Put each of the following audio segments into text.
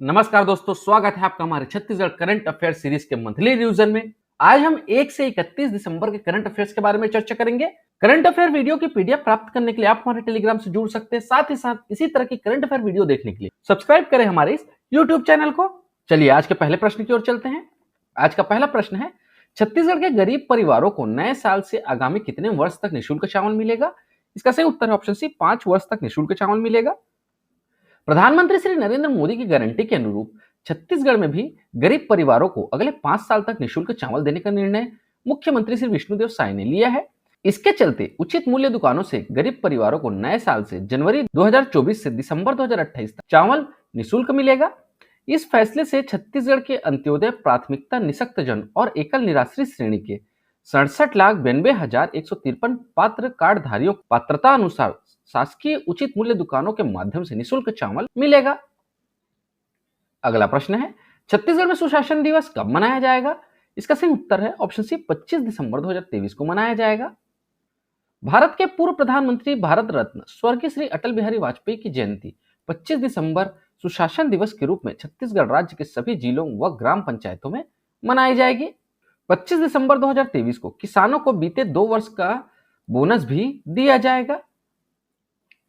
नमस्कार दोस्तों, स्वागत है आपका हमारे छत्तीसगढ़ करंट अफेयर सीरीज के मंथली रिवीजन में। आज हम 1 से 31 दिसंबर के करंट अफेयर्स के बारे में चर्चा करेंगे। करंट अफेयर वीडियो की पीडीएफ प्राप्त करने के लिए आप हमारे टेलीग्राम से जुड़ सकते हैं। साथ ही साथ इसी तरह की करंट अफेयर वीडियो देखने के लिए सब्सक्राइब करें हमारे इस यूट्यूब चैनल को। चलिए आज के पहले प्रश्न की ओर चलते हैं। आज का पहला प्रश्न है, छत्तीसगढ़ के गरीब परिवारों को नए साल से आगामी कितने वर्ष तक निःशुल्क चावल मिलेगा? इसका सही उत्तर है ऑप्शन सी, 5 वर्ष तक निःशुल्क चावल मिलेगा। प्रधानमंत्री श्री नरेंद्र मोदी की गारंटी के अनुरूप छत्तीसगढ़ में भी गरीब परिवारों को अगले 5 साल तक निःशुल्क चावल देने का निर्णय मुख्यमंत्री श्री विष्णुदेव साय ने लिया है। इसके चलते उचित मूल्य दुकानों से गरीब परिवारों को नए साल से जनवरी 2024 से दिसंबर 2028 तक चावल निःशुल्क मिलेगा। इस फैसले से छत्तीसगढ़ के अंत्योदय, प्राथमिकता, निःशक्तजन और एकल निराश्रित श्रेणी के 67,92,153 पात्र कार्डधारियों को पात्रता अनुसार शासकीय उचित मूल्य दुकानों के माध्यम से निःशुल्क चावल मिलेगा। अगला प्रश्न है, छत्तीसगढ़ में सुशासन दिवस कब मनाया जाएगा? इसका सही उत्तर है ऑप्शन सी, 25 दिसंबर 2023 को मनाया जाएगा। भारत के पूर्व प्रधानमंत्री, भारत रत्न स्वर्गीय श्री अटल बिहारी वाजपेयी की जयंती 25 दिसंबर सुशासन दिवस के रूप में छत्तीसगढ़ राज्य के सभी जिलों व ग्राम पंचायतों में मनाई जाएगी। 25 दिसंबर 2023 को किसानों को बीते 2 वर्ष का बोनस भी दिया जाएगा।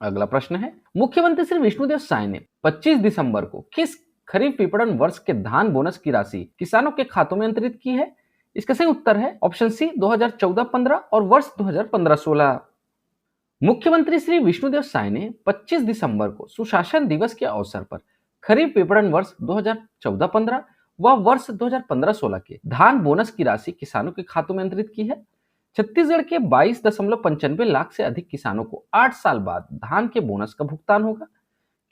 अगला प्रश्न है, मुख्यमंत्री श्री विष्णुदेव साय ने 25 दिसंबर को किस खरीफ विपणन वर्ष के धान बोनस की राशि किसानों के खातों में अंतरित की है? इसका सही उत्तर है ऑप्शन सी, 2014-15 और वर्ष 2015-16। मुख्यमंत्री श्री विष्णुदेव साय ने 25 दिसंबर को सुशासन दिवस के अवसर पर खरीफ विपणन वर्ष 2014-15 व वर्ष 2015-16 के धान बोनस की राशि किसानों के खातों में अंतरित की है। छत्तीसगढ़ के 22.95 लाख से अधिक किसानों को 8 साल बाद धान के बोनस का भुगतान होगा।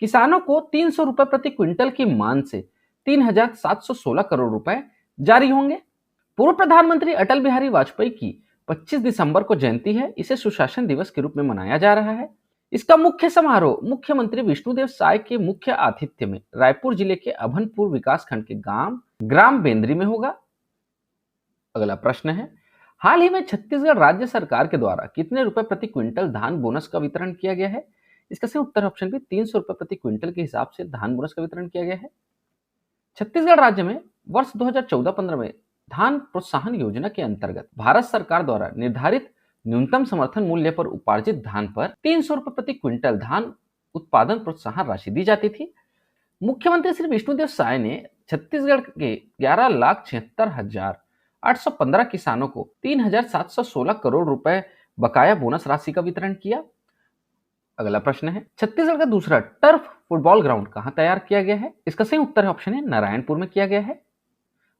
किसानों को 300 रुपए प्रति क्विंटल की मान से 3,716 करोड़ रुपए जारी होंगे। पूर्व प्रधानमंत्री अटल बिहारी वाजपेयी की 25 दिसंबर को जयंती है। इसे सुशासन दिवस के रूप में मनाया जा रहा है। इसका मुख्य समारोह मुख्यमंत्री विष्णुदेव साय के मुख्य आतिथ्य में रायपुर जिले के अभनपुर विकासखंड के ग्राम बेंद्री में होगा। अगला प्रश्न है, हाल ही में छत्तीसगढ़ राज्य सरकार के द्वारा कितने रुपए प्रति क्विंटल धान बोनस का वितरण किया गया है? इसका सही उत्तर ऑप्शन बी, 300 रुपए प्रति क्विंटल के हिसाब से धान बोनस का वितरण किया गया है। छत्तीसगढ़ राज्य में वर्ष 2014-15 में धान प्रोत्साहन योजना के अंतर्गत भारत सरकार द्वारा निर्धारित न्यूनतम समर्थन मूल्य पर उपार्जित धान पर 300 रुपए प्रति क्विंटल धान उत्पादन प्रोत्साहन राशि दी जाती थी। मुख्यमंत्री श्री विष्णुदेव साय ने छत्तीसगढ़ के 11,76,815 किसानों को 3,716 करोड़ रुपए बकाया बोनस राशि का वितरण किया। अगला प्रश्न है, छत्तीसगढ़ का दूसरा टर्फ फुटबॉल ग्राउंड कहां तैयार किया गया है? इसका सही उत्तर है ऑप्शन है, नारायणपुर में किया गया है।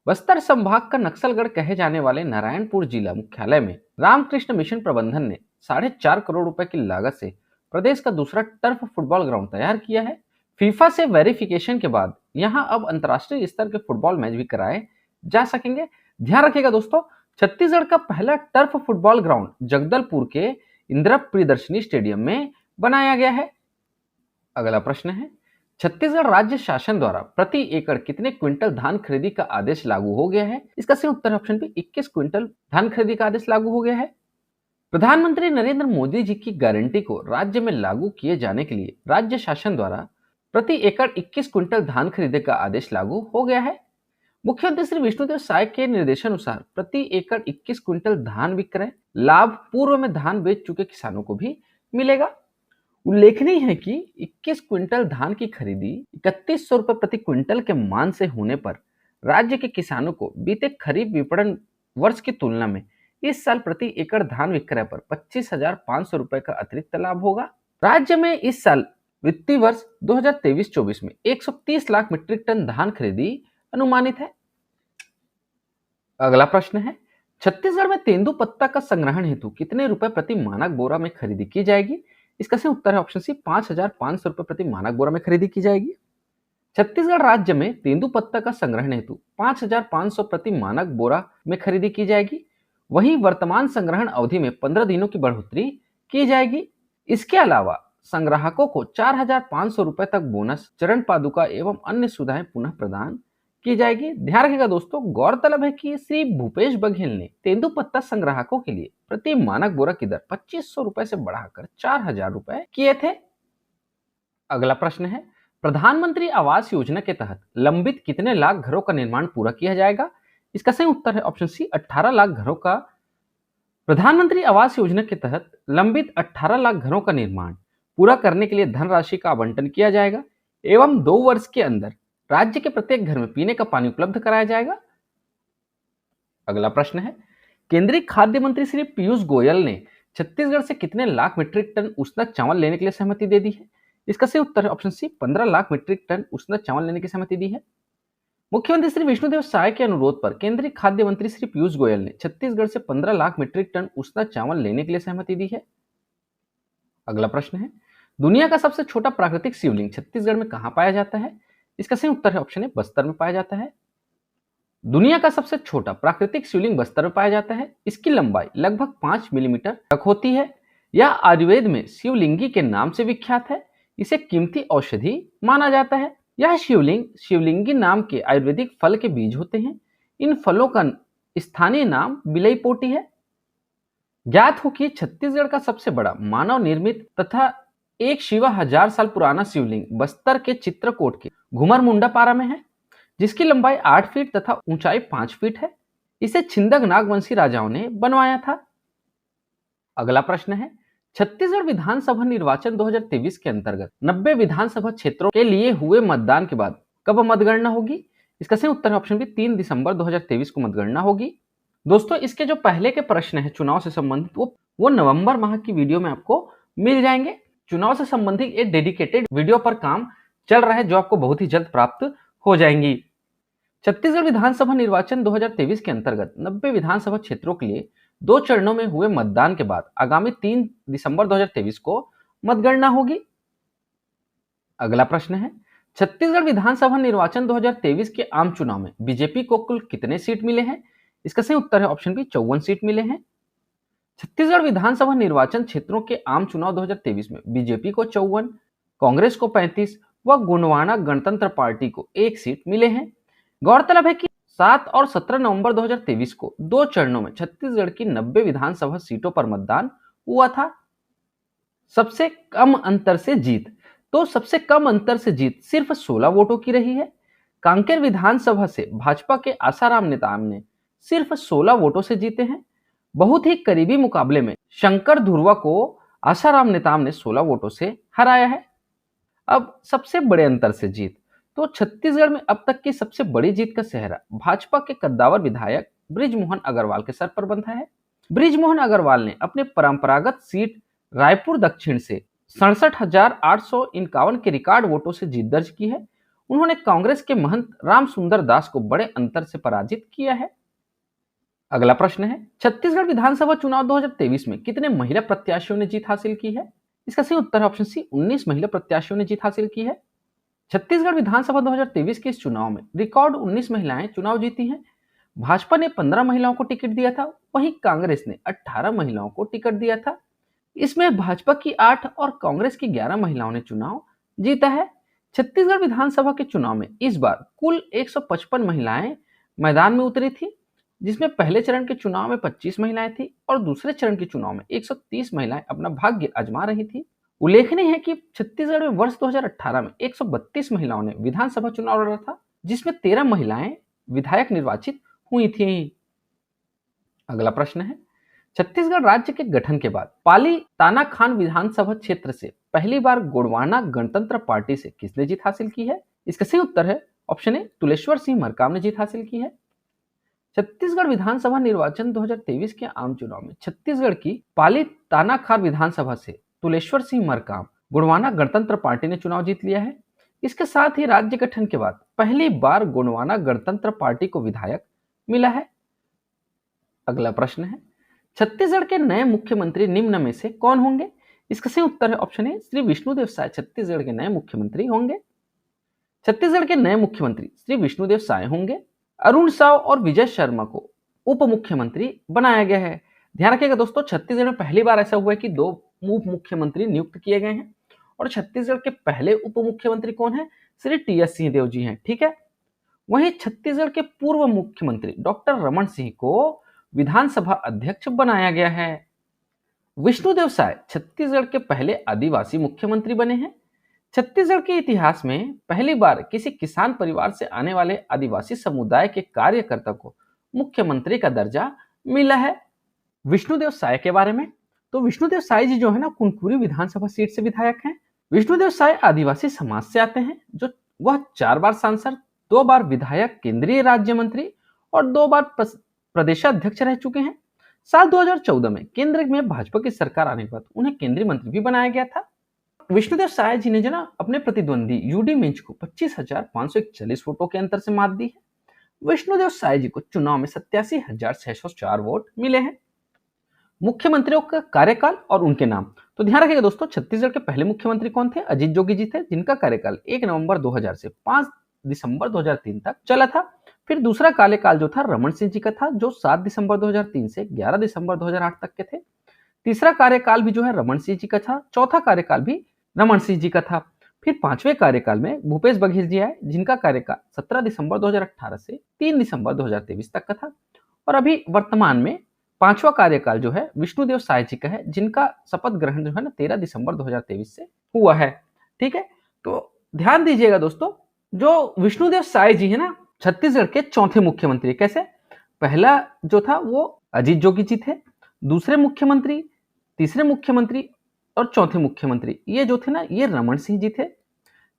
बस्तर संभाग का नक्सलगढ़ कहे जाने वाले नारायणपुर जिला मुख्यालय में रामकृष्ण मिशन प्रबंधन ने 4.5 करोड़ रुपए की लागत से प्रदेश का दूसरा टर्फ फुटबॉल ग्राउंड तैयार किया है। फीफा से वेरिफिकेशन के बाद यहां अब अंतर्राष्ट्रीय स्तर के फुटबॉल मैच भी कराए जा सकेंगे। ध्यान रखिएगा दोस्तों, छत्तीसगढ़ का पहला टर्फ फुटबॉल ग्राउंड जगदलपुर के इंदिरा प्रियदर्शनी स्टेडियम में बनाया गया है। अगला प्रश्न है, छत्तीसगढ़ राज्य शासन द्वारा प्रति एकड़ कितने क्विंटल धान खरीदी का आदेश लागू हो गया है? इसका सही उत्तर ऑप्शन बी, 21 क्विंटल धान खरीदी का आदेश लागू हो गया है। प्रधानमंत्री नरेंद्र मोदी जी की गारंटी को राज्य में लागू किए जाने के लिए राज्य शासन द्वारा प्रति एकड़ 21 क्विंटल धान खरीदे का आदेश लागू हो गया है। मुख्यमंत्री श्री विष्णुदेव साय के निर्देशानुसार प्रति एकड़ 21 क्विंटल धान विक्रय लाभ पूर्व में धान बेच चुके किसानों को भी मिलेगा। उल्लेखनीय है कि 21 क्विंटल धान की खरीदी 3100 रुपए प्रति क्विंटल के मान से होने पर राज्य के किसानों को बीते खरीफ विपणन वर्ष की तुलना में इस साल प्रति एकड़ धान विक्रय पर 25,500 रुपए का अतिरिक्त लाभ होगा। राज्य में इस साल वित्तीय वर्ष 2023-24 में 130 लाख मीट्रिक टन धान खरीदी अनुमानित है। अगला प्रश्न है, छत्तीसगढ़ में तेंदू पत्ता का संग्रहण हेतु कितने रुपए प्रति मानक बोरा में खरीदी की जाएगी? इसका सही उत्तर है ऑप्शन सी, 5,500 रुपए प्रति मानक बोरा में खरीदी की जाएगी। छत्तीसगढ़ राज्य में तेंदू पत्ता का संग्रहण हेतु 5,500 प्रति मानक बोरा में खरीदी की जाएगी। वहीं वर्तमान संग्रहण अवधि में 15 दिनों की बढ़ोतरी की जाएगी। इसके अलावा संग्राहकों को 4,500 रुपए तक बोनस, चरण पादुका एवं अन्य सुविधाएं पुनः प्रदान की जाएगी। ध्यान रखिएगा दोस्तों, गौरतलब है कि श्री भूपेश बघेल ने तेंदूपत्ता संग्राहकों के लिए प्रति मानक बोरा की दर 2500 रुपए से बढ़ाकर 4,000 रुपए किए थे। अगला प्रश्न है, प्रधानमंत्री आवास योजना के तहत लंबित कितने लाख घरों का निर्माण पूरा किया जाएगा? इसका सही उत्तर है ऑप्शन सी 18 लाख घरों का। प्रधानमंत्री आवास योजना के तहत लंबित 18 लाख घरों का निर्माण पूरा करने के लिए धनराशि का आवंटन किया जाएगा एवं 2 वर्ष के अंदर राज्य के प्रत्येक घर में पीने का पानी उपलब्ध कराया जाएगा। अगला प्रश्न है, केंद्रीय खाद्य मंत्री श्री पीयूष गोयल ने छत्तीसगढ़ से कितने लाख मीट्रिक टन उष्णक चावल लेने के लिए सहमति दे दी है? इसका सही उत्तर है option C 15 lakh metric ton उष्णक चावल लेने की सहमति दी है। मुख्यमंत्री श्री विष्णुदेव साय के अनुरोध पर केंद्रीय खाद्य मंत्री श्री पीयूष गोयल ने छत्तीसगढ़ से 15 लाख मीट्रिक टन उष्णक चावल लेने के लिए सहमति दी है। अगला प्रश्न है, दुनिया का सबसे छोटा प्राकृतिक शिवलिंग छत्तीसगढ़ में कहां पाया जाता है? इसका सही उत्तर है ऑप्शन ए बस्तर में पाया जाता है। दुनिया का सबसे छोटा प्राकृतिक शिवलिंग बस्तर में पाया जाता है। इसकी लंबाई लगभग 5 मिलीमीटर तक होती है। यह आयुर्वेद में शिवलिंगी के नाम से विख्यात है। इसे कीमती औषधि माना जाता है। यह शिवलिंग शिवलिंगी नाम के आयुर्वेदिक फल के बीज होते हैं। इन फलों का स्थानीय नाम बिलईपोटी है। ज्ञात हो कि छत्तीसगढ़ का सबसे बड़ा मानव निर्मित तथा एक शिवा 1000 साल पुराना शिवलिंग बस्तर के चित्रकोट के घुमर मुंडा पारा में है, जिसकी लंबाई 8 फीट तथा ऊंचाई 5 फीट है। इसे छिंदक नागवंशी राजाओं ने बनवाया था। अगला प्रश्न है, छत्तीसगढ़ विधानसभा निर्वाचन 2023 के अंतर्गत 90 विधानसभा क्षेत्रों के लिए हुए मतदान के बाद कब मतगणना होगी? इसका सही उत्तर है ऑप्शन बी 3 दिसंबर 2023 को मतगणना होगी। दोस्तों, इसके जो पहले के प्रश्न है चुनाव से संबंधित वो नवंबर माह की वीडियो में आपको मिल जाएंगे। चुनाव से संबंधित एक डेडिकेटेड वीडियो पर काम चल रहा है जो आपको बहुत ही जल्द प्राप्त हो जाएंगी। छत्तीसगढ़ विधानसभा निर्वाचन 2023 के अंतर्गत 90 विधानसभा क्षेत्रों के लिए 2 चरणों में हुए मतदान के बाद आगामी 3 दिसंबर 2023 को मतगणना होगी। अगला प्रश्न है, छत्तीसगढ़ विधानसभा निर्वाचन 2023 के आम चुनाव में बीजेपी को कुल कितने सीट मिले हैं? इसका सही उत्तर है ऑप्शन बी 54 सीट मिले हैं। छत्तीसगढ़ विधानसभा निर्वाचन क्षेत्रों के आम चुनाव 2023 में बीजेपी को 54, कांग्रेस को 35 व गोंडवाना गणतंत्र पार्टी को 1 सीट मिले हैं। गौरतलब है कि 7 और 17 नवंबर 2023 को 2 चरणों में छत्तीसगढ़ की 90 विधानसभा सीटों पर मतदान हुआ था। सबसे कम अंतर से जीत सिर्फ 16 वोटों की रही है। कांकेर विधानसभा से भाजपा के आसाराम नेताम ने सिर्फ 16 वोटों से जीते हैं। बहुत ही करीबी मुकाबले में शंकर धुर्वा को आसाराम नेताम ने 16 वोटों से हराया है। अब सबसे बड़े अंतर से जीत, तो छत्तीसगढ़ में अब तक की सबसे बड़ी जीत का सेहरा भाजपा के कद्दावर विधायक बृजमोहन अग्रवाल के सर पर बंधा है। बृजमोहन अग्रवाल ने अपने परंपरागत सीट रायपुर दक्षिण से 67,851 के रिकॉर्ड वोटों से जीत दर्ज की है। उन्होंने कांग्रेस के महंत राम सुंदर दास को बड़े अंतर से पराजित किया है। अगला प्रश्न है, छत्तीसगढ़ विधानसभा चुनाव 2023 में कितने महिला प्रत्याशियों ने जीत हासिल की है? इसका सही उत्तर है ऑप्शन सी 19 महिला प्रत्याशियों ने जीत हासिल की है। छत्तीसगढ़ विधानसभा 2023 के इस चुनाव में रिकॉर्ड 19 महिलाएं चुनाव जीती हैं। भाजपा ने 15 महिलाओं को टिकट दिया था, वहीं कांग्रेस ने 18 महिलाओं को टिकट दिया था। इसमें भाजपा की 8 और कांग्रेस की 11 महिलाओं ने चुनाव जीता है। छत्तीसगढ़ विधानसभा के चुनाव में इस बार कुल 155 महिलाएं मैदान में उतरी थी, जिसमें पहले चरण के चुनाव में 25 महिलाएं थी और दूसरे चरण के चुनाव में 130 महिलाएं अपना भाग्य आजमा रही थी। उल्लेखनीय है कि छत्तीसगढ़ में वर्ष 2018 में 132 महिलाओं ने विधानसभा चुनाव लड़ा था, जिसमें 13 महिलाएं विधायक निर्वाचित हुई थीं। अगला प्रश्न है, छत्तीसगढ़ राज्य के गठन के बाद पाली तानाखान विधानसभा क्षेत्र से पहली बार गोंडवाना गणतंत्र पार्टी से किसने जीत हासिल की है? इसका सही उत्तर है ऑप्शन ए तुलेश्वर सिंह मरकाम ने जीत हासिल की है। छत्तीसगढ़ विधानसभा निर्वाचन 2023 के आम चुनाव में छत्तीसगढ़ की पाली तानाखार विधानसभा से तुलेश्वर सिंह मरकाम गोंडवाना गणतंत्र पार्टी ने चुनाव जीत लिया है। इसके साथ ही राज्य गठन के बाद पहली बार गोंडवाना गणतंत्र पार्टी को विधायक मिला है। अगला प्रश्न है, छत्तीसगढ़ के नए मुख्यमंत्री निम्न में से कौन होंगे? इसका सही उत्तर है ऑप्शन ए श्री विष्णुदेव साय छत्तीसगढ़ के नए मुख्यमंत्री होंगे। छत्तीसगढ़ के नए मुख्यमंत्री श्री विष्णुदेव साय होंगे। अरुण साव और विजय शर्मा को उप मुख्यमंत्री बनाया गया है। ध्यान रखिएगा दोस्तों, छत्तीसगढ़ में पहली बार ऐसा हुआ है कि 2 उप मुख्यमंत्री नियुक्त किए गए हैं और छत्तीसगढ़ के पहले उप मुख्यमंत्री कौन है? श्री टी.एस. सिंहदेव जी हैं। ठीक है, वहीं छत्तीसगढ़ के पूर्व मुख्यमंत्री डॉक्टर रमन सिंह को विधानसभा अध्यक्ष बनाया गया है। विष्णुदेव साय छत्तीसगढ़ के पहले आदिवासी मुख्यमंत्री बने हैं। छत्तीसगढ़ के इतिहास में पहली बार किसी किसान परिवार से आने वाले आदिवासी समुदाय के कार्यकर्ता को मुख्यमंत्री का दर्जा मिला है। विष्णुदेव साय के बारे में, तो विष्णुदेव साय जी जो है ना कुनकुरी विधानसभा सीट से विधायक हैं। विष्णुदेव साय आदिवासी समाज से आते हैं, जो वह 4 बार सांसद, 2 बार विधायक, केंद्रीय राज्य मंत्री और 2 बार प्रदेशाध्यक्ष रह चुके हैं। साल 2014 में केंद्र में भाजपा की सरकार आने के बाद उन्हें केंद्रीय मंत्री भी बनाया गया था। विष्णुदेव साय जी ने जो ना अपने प्रतिद्वंदी यूडी मिंज को 25,541 वोटों के अंतर से मात दी है। विष्णुदेव साय जी को चुनाव में 87,604 वोट मिले हैं। मुख्यमंत्रियों का कार्यकाल और उनके नाम, तो ध्यान रखिएगा दोस्तों, छत्तीसगढ़ के पहले मुख्यमंत्री कौन थे? अजीत जोगी जी थे, जिनका कार्यकाल 1 नवंबर 2000 से 5 दिसंबर 2003 तक चला था। फिर दूसरा कार्यकाल जो था रमन सिंह जी का था, जो 7 दिसंबर 2003 से 11 दिसंबर 2008 तक के थे। तीसरा कार्यकाल भी जो है रमन सिंह जी का था। चौथा कार्यकाल भी रमन सिंह जी का था। फिर पांचवें कार्यकाल में भूपेश बघेल जी आए, जिनका कार्यकाल 17 दिसंबर 2018 से 3 दिसंबर 2023 तक का था। और अभी वर्तमान में पांचवा कार्यकाल जो है विष्णुदेव साय जी का है, जिनका शपथ ग्रहण जो है ना 13 दिसंबर 2023 से हुआ है। ठीक है, तो ध्यान दीजिएगा दोस्तों, जो विष्णुदेव साय जी है ना छत्तीसगढ़ के चौथे मुख्यमंत्री। कैसे? पहला जो था वो अजीत जोगी जी थे, दूसरे मुख्यमंत्री, तीसरे मुख्यमंत्री और चौथे मुख्यमंत्री ये जो थे ना ये रमन सिंह जी थे।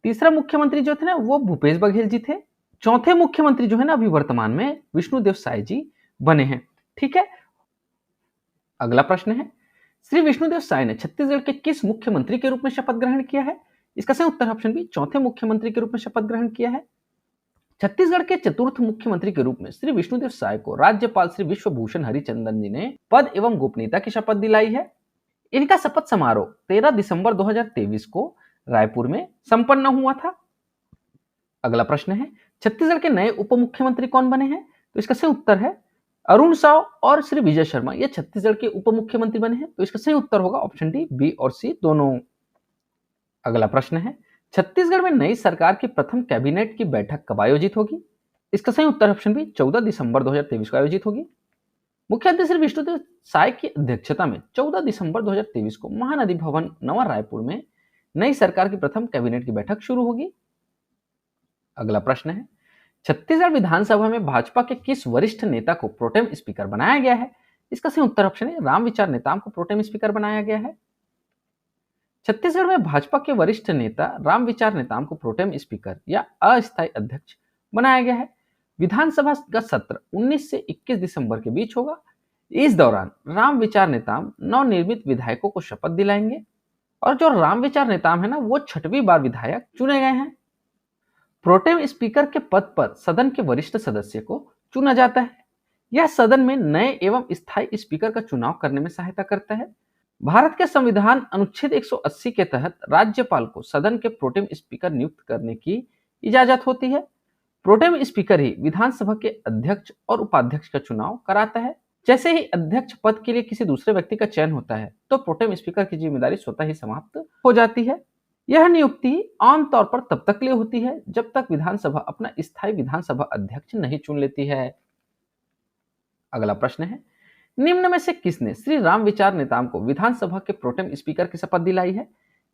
तीसरा मुख्यमंत्री जो थे ना वो भूपेश बघेल जी थे। चौथे मुख्यमंत्री जो है ना अभी वर्तमान में विष्णुदेव साय जी बने हैं। ठीक है, अगला प्रश्न है, श्री विष्णुदेव साय ने छत्तीसगढ़ के किस मुख्यमंत्री के रूप में शपथ ग्रहण किया है? इसका सही उत्तर ऑप्शन बी, चौथे मुख्यमंत्री के रूप में शपथ ग्रहण किया है। छत्तीसगढ़ के चतुर्थ मुख्यमंत्री के रूप में श्री विष्णुदेव साय को राज्यपाल श्री विश्वभूषण हरिचंदन जी ने पद एवं गोपनीयता की शपथ दिलाई है। इनका शपथ समारोह 13 दिसंबर 2023 को रायपुर में संपन्न हुआ था। अगला प्रश्न है, छत्तीसगढ़ के नए उप मुख्यमंत्री कौन बने हैं? तो इसका सही उत्तर है अरुण साव और श्री विजय शर्मा, ये छत्तीसगढ़ के उप मुख्यमंत्री बने हैं। तो इसका सही उत्तर होगा ऑप्शन डी, बी और सी दोनों। अगला प्रश्न है, छत्तीसगढ़ में नई सरकार की प्रथम कैबिनेट की बैठक कब आयोजित होगी? इसका सही उत्तर ऑप्शन बी, 14 दिसंबर 2023 को आयोजित होगी। मुख्यमंत्री श्री विष्णुदेव साय की अध्यक्षता में 14 दिसंबर 2023 को महानदी भवन नवा रायपुर में नई सरकार की प्रथम कैबिनेट की बैठक शुरू होगी। अगला प्रश्न है, छत्तीसगढ़ विधानसभा में भाजपा के किस वरिष्ठ नेता को प्रोटेम स्पीकर बनाया गया है? इसका सही उत्तर ऑप्शन है रामविचार नेताम को प्रोटेम स्पीकर बनाया गया है। छत्तीसगढ़ में भाजपा के वरिष्ठ नेता रामविचार नेताम को प्रोटेम स्पीकर या अस्थायी अध्यक्ष बनाया गया है। विधानसभा का सत्र 19 से 21 दिसंबर के बीच होगा। इस दौरान रामविचार नेताम नवनिर्मित विधायकों को शपथ दिलाएंगे और जो रामविचार नेताम है ना वो 6वीं बार विधायक चुने गए हैं। प्रोटेम स्पीकर के पद पर सदन के वरिष्ठ सदस्य को चुना जाता है। यह सदन में नए एवं स्थायी स्पीकर का चुनाव करने में सहायता करता है। भारत के संविधान अनुच्छेद 180 के तहत राज्यपाल को सदन के प्रोटेम स्पीकर नियुक्त करने की इजाजत होती है। प्रोटेम स्पीकर ही विधानसभा के अध्यक्ष और उपाध्यक्ष का चुनाव कराता है। जैसे ही अध्यक्ष पद के लिए किसी दूसरे व्यक्ति का चयन होता है तो प्रोटेम स्पीकर की जिम्मेदारी स्वतः ही समाप्त हो जाती है। यह नियुक्ति आमतौर पर तब तक के लिए होती है जब तक विधानसभा अपना स्थायी विधानसभा अध्यक्ष नहीं चुन लेती है। अगला प्रश्न है, निम्न में से किसने श्री रामविचार नेताम को विधानसभा के प्रोटेम स्पीकर की शपथ दिलाई है?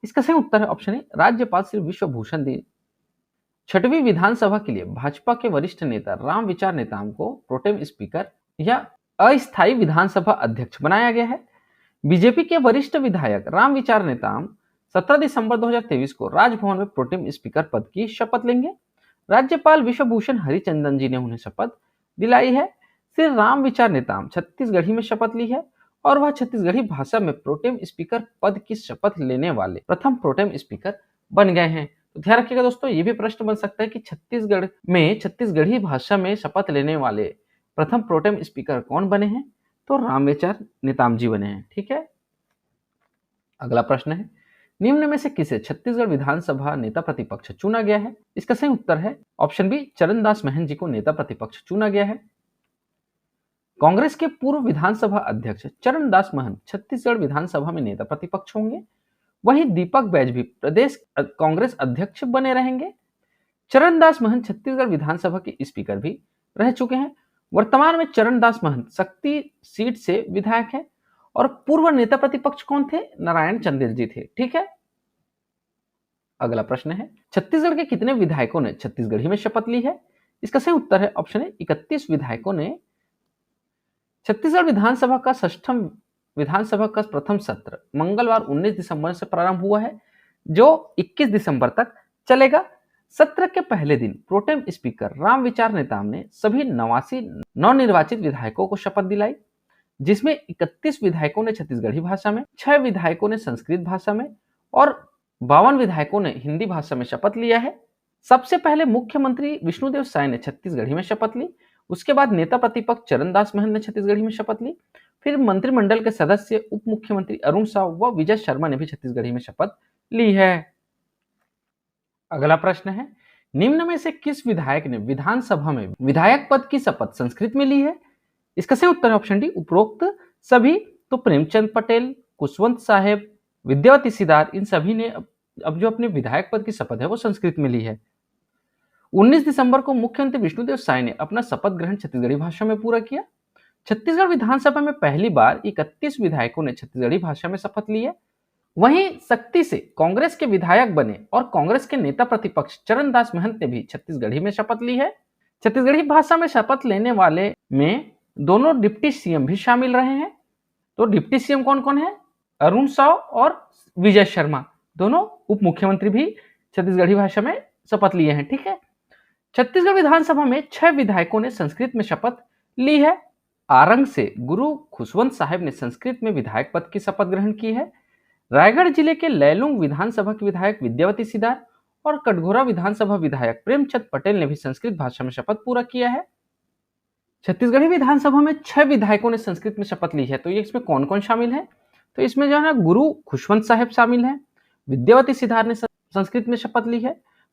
इसका सही उत्तर है ऑप्शन ए राज्यपाल श्री विश्वभूषण दी। 6वीं विधानसभा के लिए भाजपा के वरिष्ठ नेता रामविचार नेताम को प्रोटेम स्पीकर या अस्थायी विधानसभा अध्यक्ष बनाया गया है। बीजेपी के वरिष्ठ विधायक रामविचार नेताम 17 दिसंबर 2023 को राजभवन में प्रोटेम स्पीकर पद की शपथ लेंगे। राज्यपाल विश्वभूषण हरिचंदन जी ने उन्हें शपथ दिलाई है। श्री रामविचार नेताम छत्तीसगढ़ी में शपथ ली है और वह छत्तीसगढ़ी भाषा में प्रोटेम स्पीकर पद की शपथ लेने वाले प्रथम प्रोटेम स्पीकर बन गए हैं। तो ध्यान रखिएगा दोस्तों, ये भी प्रश्न बन सकता है कि छत्तीसगढ़ में छत्तीसगढ़ी भाषा में शपथ लेने वाले प्रथम प्रोटेम स्पीकर कौन बने हैं? तो रामविचार नेताम जी बने हैं। ठीक है, अगला प्रश्न है, निम्न में से किसे छत्तीसगढ़ विधानसभा नेता प्रतिपक्ष चुना गया है? इसका सही उत्तर है ऑप्शन बी चरणदास महंत जी को नेता प्रतिपक्ष चुना गया है। कांग्रेस के पूर्व विधानसभा अध्यक्ष चरणदास महंत छत्तीसगढ़ विधानसभा में नेता प्रतिपक्ष होंगे। वहीं दीपक बैज भी प्रदेश कांग्रेस अध्यक्ष बने रहेंगे। चरणदास महंत छत्तीसगढ़ विधानसभा के स्पीकर भी रह चुके हैं। वर्तमान में चरणदास महंत शक्ति सीट से विधायक है और पूर्व नेता प्रतिपक्ष कौन थे? नारायण चंदेल जी थे। ठीक है, अगला प्रश्न है, छत्तीसगढ़ के कितने विधायकों ने छत्तीसगढ़ी में शपथ ली है? इसका सही उत्तर है ऑप्शन है 31 विधायकों ने। छत्तीसगढ़ विधानसभा का 6वां विधानसभा का प्रथम सत्र मंगलवार 19 दिसंबर से प्रारंभ हुआ है, जो 21 दिसंबर तक चलेगा। सत्र के पहले दिन प्रोटेम स्पीकर रामविचार नेताम ने सभी 89 नवनिर्वाचित विधायकों को शपथ दिलाई, जिसमें 31 विधायकों ने छत्तीसगढ़ी भाषा में, 6 विधायकों ने संस्कृत भाषा में और 52 विधायकों ने हिंदी भाषा में शपथ लिया है। सबसे पहले मुख्यमंत्री विष्णुदेव साय ने छत्तीसगढ़ी में शपथ ली, उसके बाद नेता प्रतिपक्ष चरणदास महंत ने छत्तीसगढ़ी में शपथ ली, फिर मंत्रिमंडल के सदस्य उप मुख्यमंत्री अरुण साव व विजय शर्मा ने भी छत्तीसगढ़ी में शपथ ली है। अगला प्रश्न है, निम्न में से किस विधायक ने विधानसभा में विधायक पद की शपथ संस्कृत में ली है? इसका सही उत्तर है ऑप्शन डी, उपरोक्त सभी। तो प्रेमचंद पटेल, कुशवंत साहेब, विद्यावती सिदार, इन सभी ने अब जो अपने विधायक पद की शपथ है वो संस्कृत में ली है। 19 दिसंबर को मुख्यमंत्री विष्णुदेव साय ने अपना शपथ ग्रहण छत्तीसगढ़ी भाषा में पूरा किया। छत्तीसगढ़ विधानसभा में पहली बार 31 विधायकों ने छत्तीसगढ़ी भाषा में शपथ ली है। वहीं सख्ती से कांग्रेस के विधायक बने और कांग्रेस के नेता प्रतिपक्ष चरणदास महंत ने भी छत्तीसगढ़ी में शपथ ली है। छत्तीसगढ़ी भाषा में शपथ लेने वाले में दोनों डिप्टी सीएम भी शामिल रहे हैं। तो डिप्टी सीएम कौन कौन है? अरुण साव और विजय शर्मा, दोनों उप मुख्यमंत्री भी छत्तीसगढ़ी भाषा में शपथ लिए हैं। ठीक है। छत्तीसगढ़ विधानसभा में 6 विधायकों ने संस्कृत में शपथ ली है। आरंग से गुरु खुशवंत साहेब ने संस्कृत में विधायक पद की शपथ ग्रहण की है। रायगढ़ जिले के लैलूंग विधानसभा के विधायक विद्यावती सिदार और कटघोरा विधानसभा विधायक प्रेमचंद पटेल ने भी संस्कृत भाषा में शपथ पूरा किया है। छत्तीसगढ़ी विधानसभा में 6 विधायकों ने संस्कृत में शपथ ली है। तो ये इसमें कौन कौन शामिल है? तो इसमें जो है ना, गुरु खुशवंत साहेब शामिल है, विद्यावती सिदार ने संस्कृत में शपथ ली है,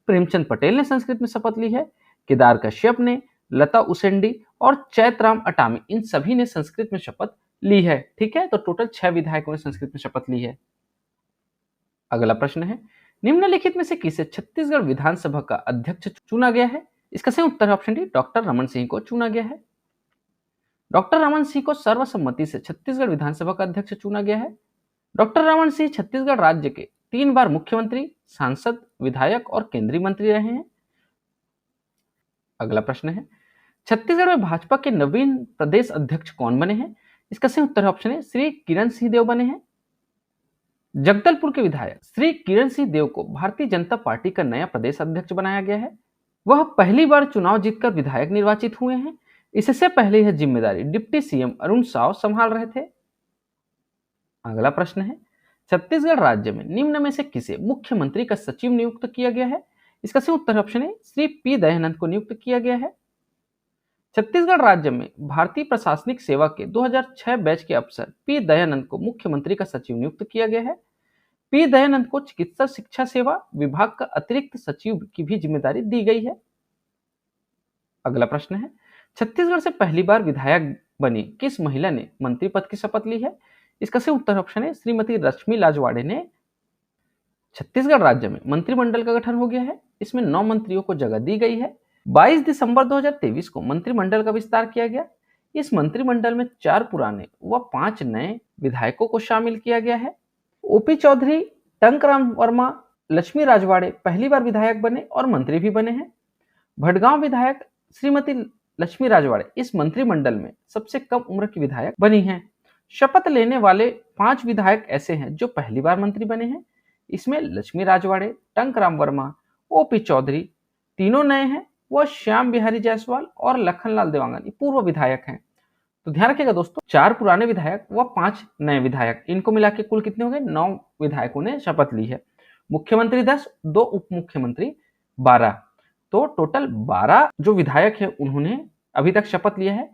प्रेमचंद पटेल ने संस्कृत में शपथ ली है, केदार कश्यप ने, लता उसेंडी और चैतराम अटामी, इन सभी ने संस्कृत में शपथ ली है। ठीक है। तो टोटल 6 विधायकों ने संस्कृत में शपथ ली है। अगला प्रश्न है, निम्नलिखित में से किसे छत्तीसगढ़ विधानसभा का अध्यक्ष चुना गया है? इसका सही उत्तर है option D, doctor Raman Singh को चुना गया है। डॉक्टर रमन सिंह को सर्वसम्मति से छत्तीसगढ़ विधानसभा का अध्यक्ष चुना गया है। डॉक्टर रमन सिंह छत्तीसगढ़ राज्य के 3 बार मुख्यमंत्री, सांसद, विधायक और केंद्रीय मंत्री रहे हैं। अगला प्रश्न है, छत्तीसगढ़ में भाजपा के नवीन प्रदेश अध्यक्ष कौन बने हैं? इसका सही उत्तर है ऑप्शन है, श्री किरण सिंह देव बने हैं। जगदलपुर के विधायक श्री किरण सिंह देव को भारतीय जनता पार्टी का नया प्रदेश अध्यक्ष बनाया गया है। वह पहली बार चुनाव जीतकर विधायक निर्वाचित हुए हैं। इससे पहले यह जिम्मेदारी डिप्टी सीएम अरुण साव संभाल रहे थे। अगला प्रश्न है, छत्तीसगढ़ राज्य में निम्न में से किसे मुख्यमंत्री का सचिव नियुक्त किया गया है? इसका सही उत्तर ऑप्शन है, श्री पी दयानंद को नियुक्त किया गया है। छत्तीसगढ़ राज्य में भारतीय प्रशासनिक सेवा के 2006 बैच के अफसर पी दयानंद को मुख्यमंत्री का सचिव नियुक्त किया गया है। पी दयानंद को चिकित्सा शिक्षा सेवा विभाग का अतिरिक्त सचिव की भी जिम्मेदारी दी गई है। अगला प्रश्न है, छत्तीसगढ़ से पहली बार विधायक बनी किस महिला ने मंत्री पद की शपथ ली है? इसका सही उत्तर ऑप्शन है, श्रीमती रश्मि लाजवाड़े ने। छत्तीसगढ़ राज्य में मंत्रिमंडल का गठन हो गया है। इसमें 9 मंत्रियों को जगह दी गई है। 22 दिसंबर 2023 को मंत्रिमंडल का विस्तार किया गया। इस मंत्रिमंडल में 4 पुराने व 5 नए विधायकों को शामिल किया गया है। ओपी चौधरी, टंकराम वर्मा, लक्ष्मी राजवाड़े पहली बार विधायक बने और मंत्री भी बने हैं। भटगांव विधायक श्रीमती लक्ष्मी राजवाड़े इस मंत्रिमंडल में सबसे कम उम्र की विधायक बनी हैं। शपथ लेने वाले 5 विधायक ऐसे हैं जो पहली बार मंत्री बने हैं। इसमें लक्ष्मी राजवाड़े, टंकराम वर्मा, ओपी चौधरी तीनों नए हैं, वह श्याम बिहारी जायसवाल और लखनलाल देवांगन पूर्व विधायक हैं। तो ध्यान रखिएगा दोस्तों, 4 पुराने विधायक व 5 नए विधायक, इनको मिला के कुल कितने हो गए? 9 विधायकों ने शपथ ली है। मुख्यमंत्री 10, 2 उप मुख्यमंत्री 12, तो टोटल 12 जो विधायक है उन्होंने अभी तक शपथ लिया है।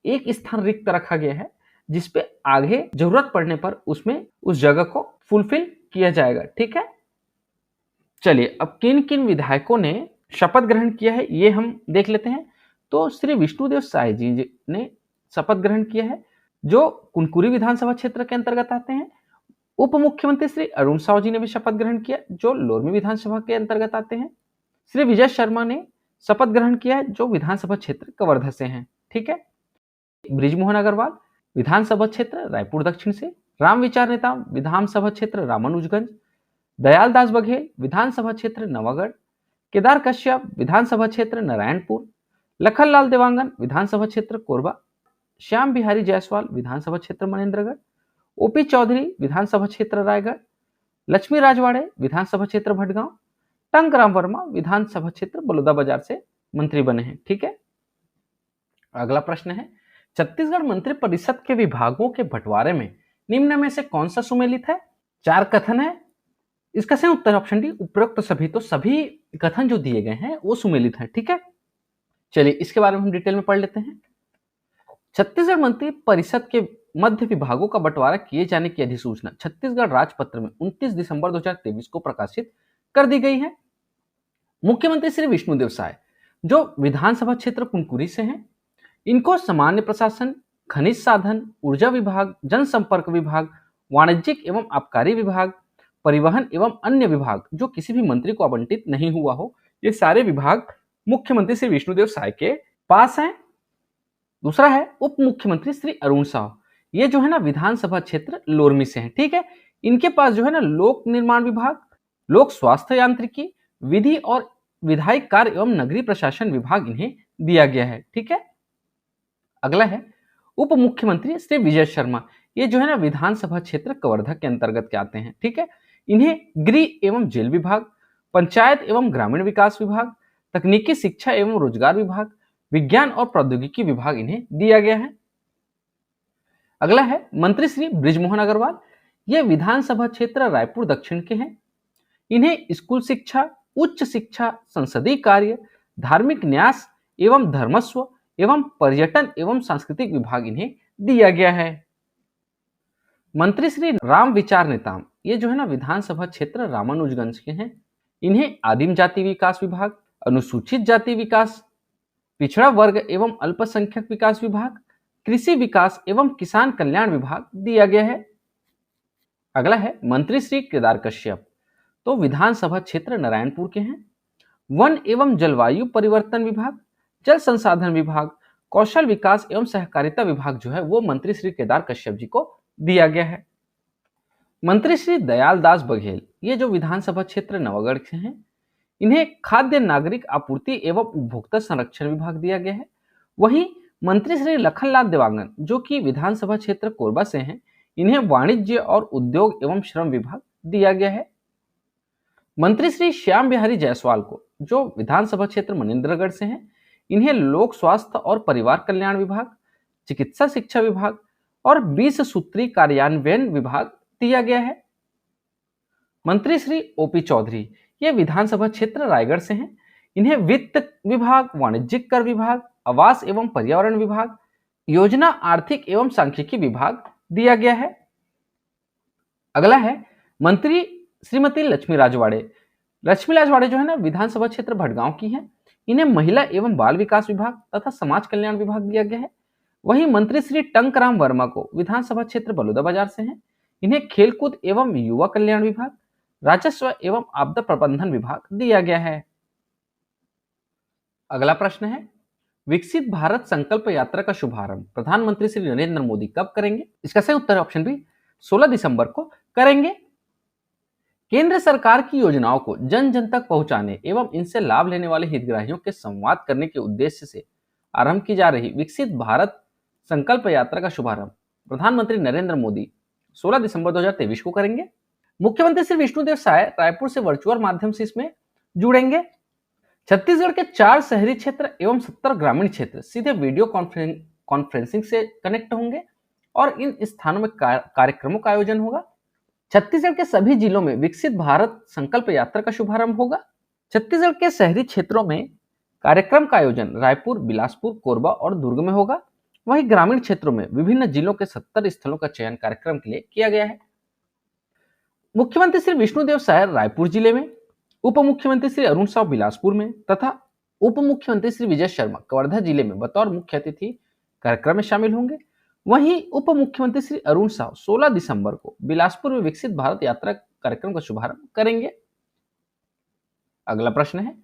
एक स्थान रिक्त रखा गया है जिसपे आगे जरूरत पड़ने पर उसमें उस जगह को फुलफिल किया जाएगा। ठीक है। चलिए, अब किन किन विधायकों ने शपथ ग्रहण किया है ये हम देख लेते हैं। तो श्री विष्णुदेव साय जी ने शपथ ग्रहण किया है, जो कुनकुरी विधानसभा क्षेत्र के अंतर्गत आते हैं। उप मुख्यमंत्री श्री अरुण साव जी ने भी शपथ ग्रहण किया, जो लोरमी विधानसभा के अंतर्गत आते हैं। श्री विजय शर्मा ने शपथ ग्रहण किया है, जो विधानसभा क्षेत्र कवर्धा से हैं। ठीक है। बृजमोहन अग्रवाल विधानसभा क्षेत्र रायपुर दक्षिण से। रामविचार नेताम विधानसभा क्षेत्र रामानुजगंज। दयालदास बघेल विधानसभा क्षेत्र नवागढ़, केदार कश्यप विधानसभा क्षेत्र नारायणपुर, लखनलाल देवांगन विधानसभा क्षेत्र कोरबा, श्याम बिहारी जायसवाल विधानसभा क्षेत्र मनेन्द्रगढ़, ओपी चौधरी विधानसभा क्षेत्र रायगढ़, लक्ष्मी राजवाड़े विधानसभा क्षेत्र भटगांव, टंकराम वर्मा विधानसभा क्षेत्र बलौदाबाजार से मंत्री बने हैं। ठीक है, अगला प्रश्न है, छत्तीसगढ़ मंत्रिपरिषद के विभागों के बंटवारे में निम्न में से कौन सा सुमेलित है? 4 कथन है, इसका सही उत्तर ऑप्शन डी उपरोक्त सभी। तो सभी कथन जो दिए गए हैं वो सुमेलित है। ठीक है, चलिए इसके बारे में हम डिटेल में पढ़ लेते हैं। छत्तीसगढ़ मंत्री परिषद के मध्य विभागों का बंटवारा किए जाने की अधिसूचना छत्तीसगढ़ राजपत्र में 29 दिसंबर 2023 को प्रकाशित कर दी गई है। मुख्यमंत्री श्री विष्णुदेव साय जो विधानसभा क्षेत्र कुनकुरी से हैं, इनको सामान्य प्रशासन, खनिज साधन, ऊर्जा विभाग, जनसंपर्क विभाग, वाणिज्यिक एवं आबकारी विभाग, परिवहन एवं अन्य विभाग जो किसी भी मंत्री को आवंटित नहीं हुआ हो, ये सारे विभाग मुख्यमंत्री श्री विष्णुदेव साय के पास हैं। दूसरा है उप मुख्यमंत्री श्री अरुण साव, ये जो है ना विधानसभा क्षेत्र लोरमी से हैं। ठीक है, इनके पास जो है ना लोक निर्माण विभाग, लोक स्वास्थ्य यांत्रिकी, विधि और विधायी कार्य एवं नगरीय प्रशासन विभाग इन्हें दिया गया है। ठीक है, अगला है उप मुख्यमंत्री श्री विजय शर्मा, ये जो है ना विधानसभा क्षेत्र कवर्धा के अंतर्गत के आते हैं। ठीक है, इन्हें गृह एवं जेल विभाग, पंचायत एवं ग्रामीण विकास विभाग, तकनीकी शिक्षा एवं रोजगार विभाग, विज्ञान और प्रौद्योगिकी विभाग इन्हें दिया गया है। अगला है मंत्री श्री बृजमोहन अग्रवाल, ये विधानसभा क्षेत्र रायपुर दक्षिण के हैं। इन्हें स्कूल शिक्षा, उच्च शिक्षा, संसदीय कार्य, धार्मिक न्यास एवं धर्मस्व एवं पर्यटन एवं सांस्कृतिक विभाग इन्हें दिया गया है। मंत्री श्री राम विचार नेताम, ये जो है ना विधानसभा क्षेत्र रामानुजगंज के हैं। इन्हें आदिम जाति विकास विभाग, अनुसूचित जाति विकास, पिछड़ा वर्ग एवं अल्पसंख्यक विकास विभाग, कृषि विकास एवं किसान कल्याण विभाग दिया गया है। अगला है मंत्री श्री केदार कश्यप, तो विधानसभा क्षेत्र नारायणपुर के हैं। वन एवं जलवायु परिवर्तन विभाग, जल संसाधन विभाग, कौशल विकास एवं सहकारिता विभाग जो है वो मंत्री श्री केदार कश्यप जी को दिया गया है। मंत्री श्री दयालदास बघेल, ये जो विधानसभा क्षेत्र नवागढ़ के हैं, इन्हें खाद्य नागरिक आपूर्ति एवं उपभोक्ता संरक्षण विभाग दिया गया है। वहीं मंत्री श्री लखनलाल देवांगन जो कि विधानसभा क्षेत्र कोरबा से हैं, इन्हें वाणिज्य और उद्योग एवं श्रम विभाग दिया गया है। मंत्री श्री श्याम बिहारी जायसवाल को जो विधानसभा क्षेत्र मनेन्द्रगढ़ से हैं, इन्हें लोक स्वास्थ्य और परिवार कल्याण विभाग, चिकित्सा शिक्षा विभाग और 20 सूत्री कार्यान्वयन विभाग दिया गया है। मंत्री श्री ओपी चौधरी, ये विधानसभा क्षेत्र रायगढ़ से हैं। इन्हें वित्त विभाग, वाणिज्यिक कर विभाग, आवास एवं पर्यावरण विभाग, योजना आर्थिक एवं सांख्यिकी विभाग दिया गया है। अगला है मंत्री श्रीमती लक्ष्मी राजवाड़े। लक्ष्मी राजवाड़े जो है ना विधानसभा क्षेत्र भटगांव की हैं। इन्हें महिला एवं बाल विकास विभाग तथा समाज कल्याण विभाग दिया गया है। वहीं मंत्री श्री टंकराम वर्मा को विधानसभा क्षेत्र बलौदाबाजार से हैं। इन्हें खेलकूद एवं युवा कल्याण विभाग, राजस्व एवं आपदा प्रबंधन विभाग दिया गया है। अगला प्रश्न है, विकसित भारत संकल्प यात्रा का शुभारंभ प्रधानमंत्री श्री नरेंद्र मोदी कब करेंगे? इसका सही उत्तर ऑप्शन बी 16 दिसंबर को करेंगे। केंद्र सरकार की योजनाओं को जन जन तक पहुंचाने एवं इनसे लाभ लेने वाले हितग्राहियों के संवाद करने के उद्देश्य से आरंभ की जा रही विकसित भारत संकल्प यात्रा का शुभारंभ प्रधानमंत्री नरेंद्र मोदी 16 दिसंबर 2023 को करेंगे। मुख्यमंत्री श्री विष्णुदेव साय रायपुर से वर्चुअल माध्यम से इसमें जुड़ेंगे। छत्तीसगढ़ के 4 शहरी क्षेत्र एवं 70 ग्रामीण क्षेत्र सीधे वीडियो कॉन्फ्रेंसिंग से कनेक्ट होंगे और इन स्थानों में कार्यक्रमों का आयोजन होगा। छत्तीसगढ़ के सभी जिलों में विकसित भारत संकल्प यात्रा का शुभारंभ होगा। छत्तीसगढ़ के शहरी क्षेत्रों में कार्यक्रम का आयोजन रायपुर, बिलासपुर, कोरबा और दुर्ग में होगा। वहीं ग्रामीण क्षेत्रों में विभिन्न जिलों के 70 स्थलों का चयन कार्यक्रम के लिए किया गया है। मुख्यमंत्री श्री विष्णुदेव साय रायपुर जिले में, उप मुख्यमंत्री श्री अरुण साव बिलासपुर में तथा उप मुख्यमंत्री श्री विजय शर्मा कवर्धा जिले में बतौर मुख्य अतिथि कार्यक्रम में शामिल होंगे। वहीं उप मुख्यमंत्री श्री अरुण साव 16 दिसंबर को बिलासपुर में विकसित भारत यात्रा कार्यक्रम का शुभारंभ करेंगे। अगला प्रश्न है,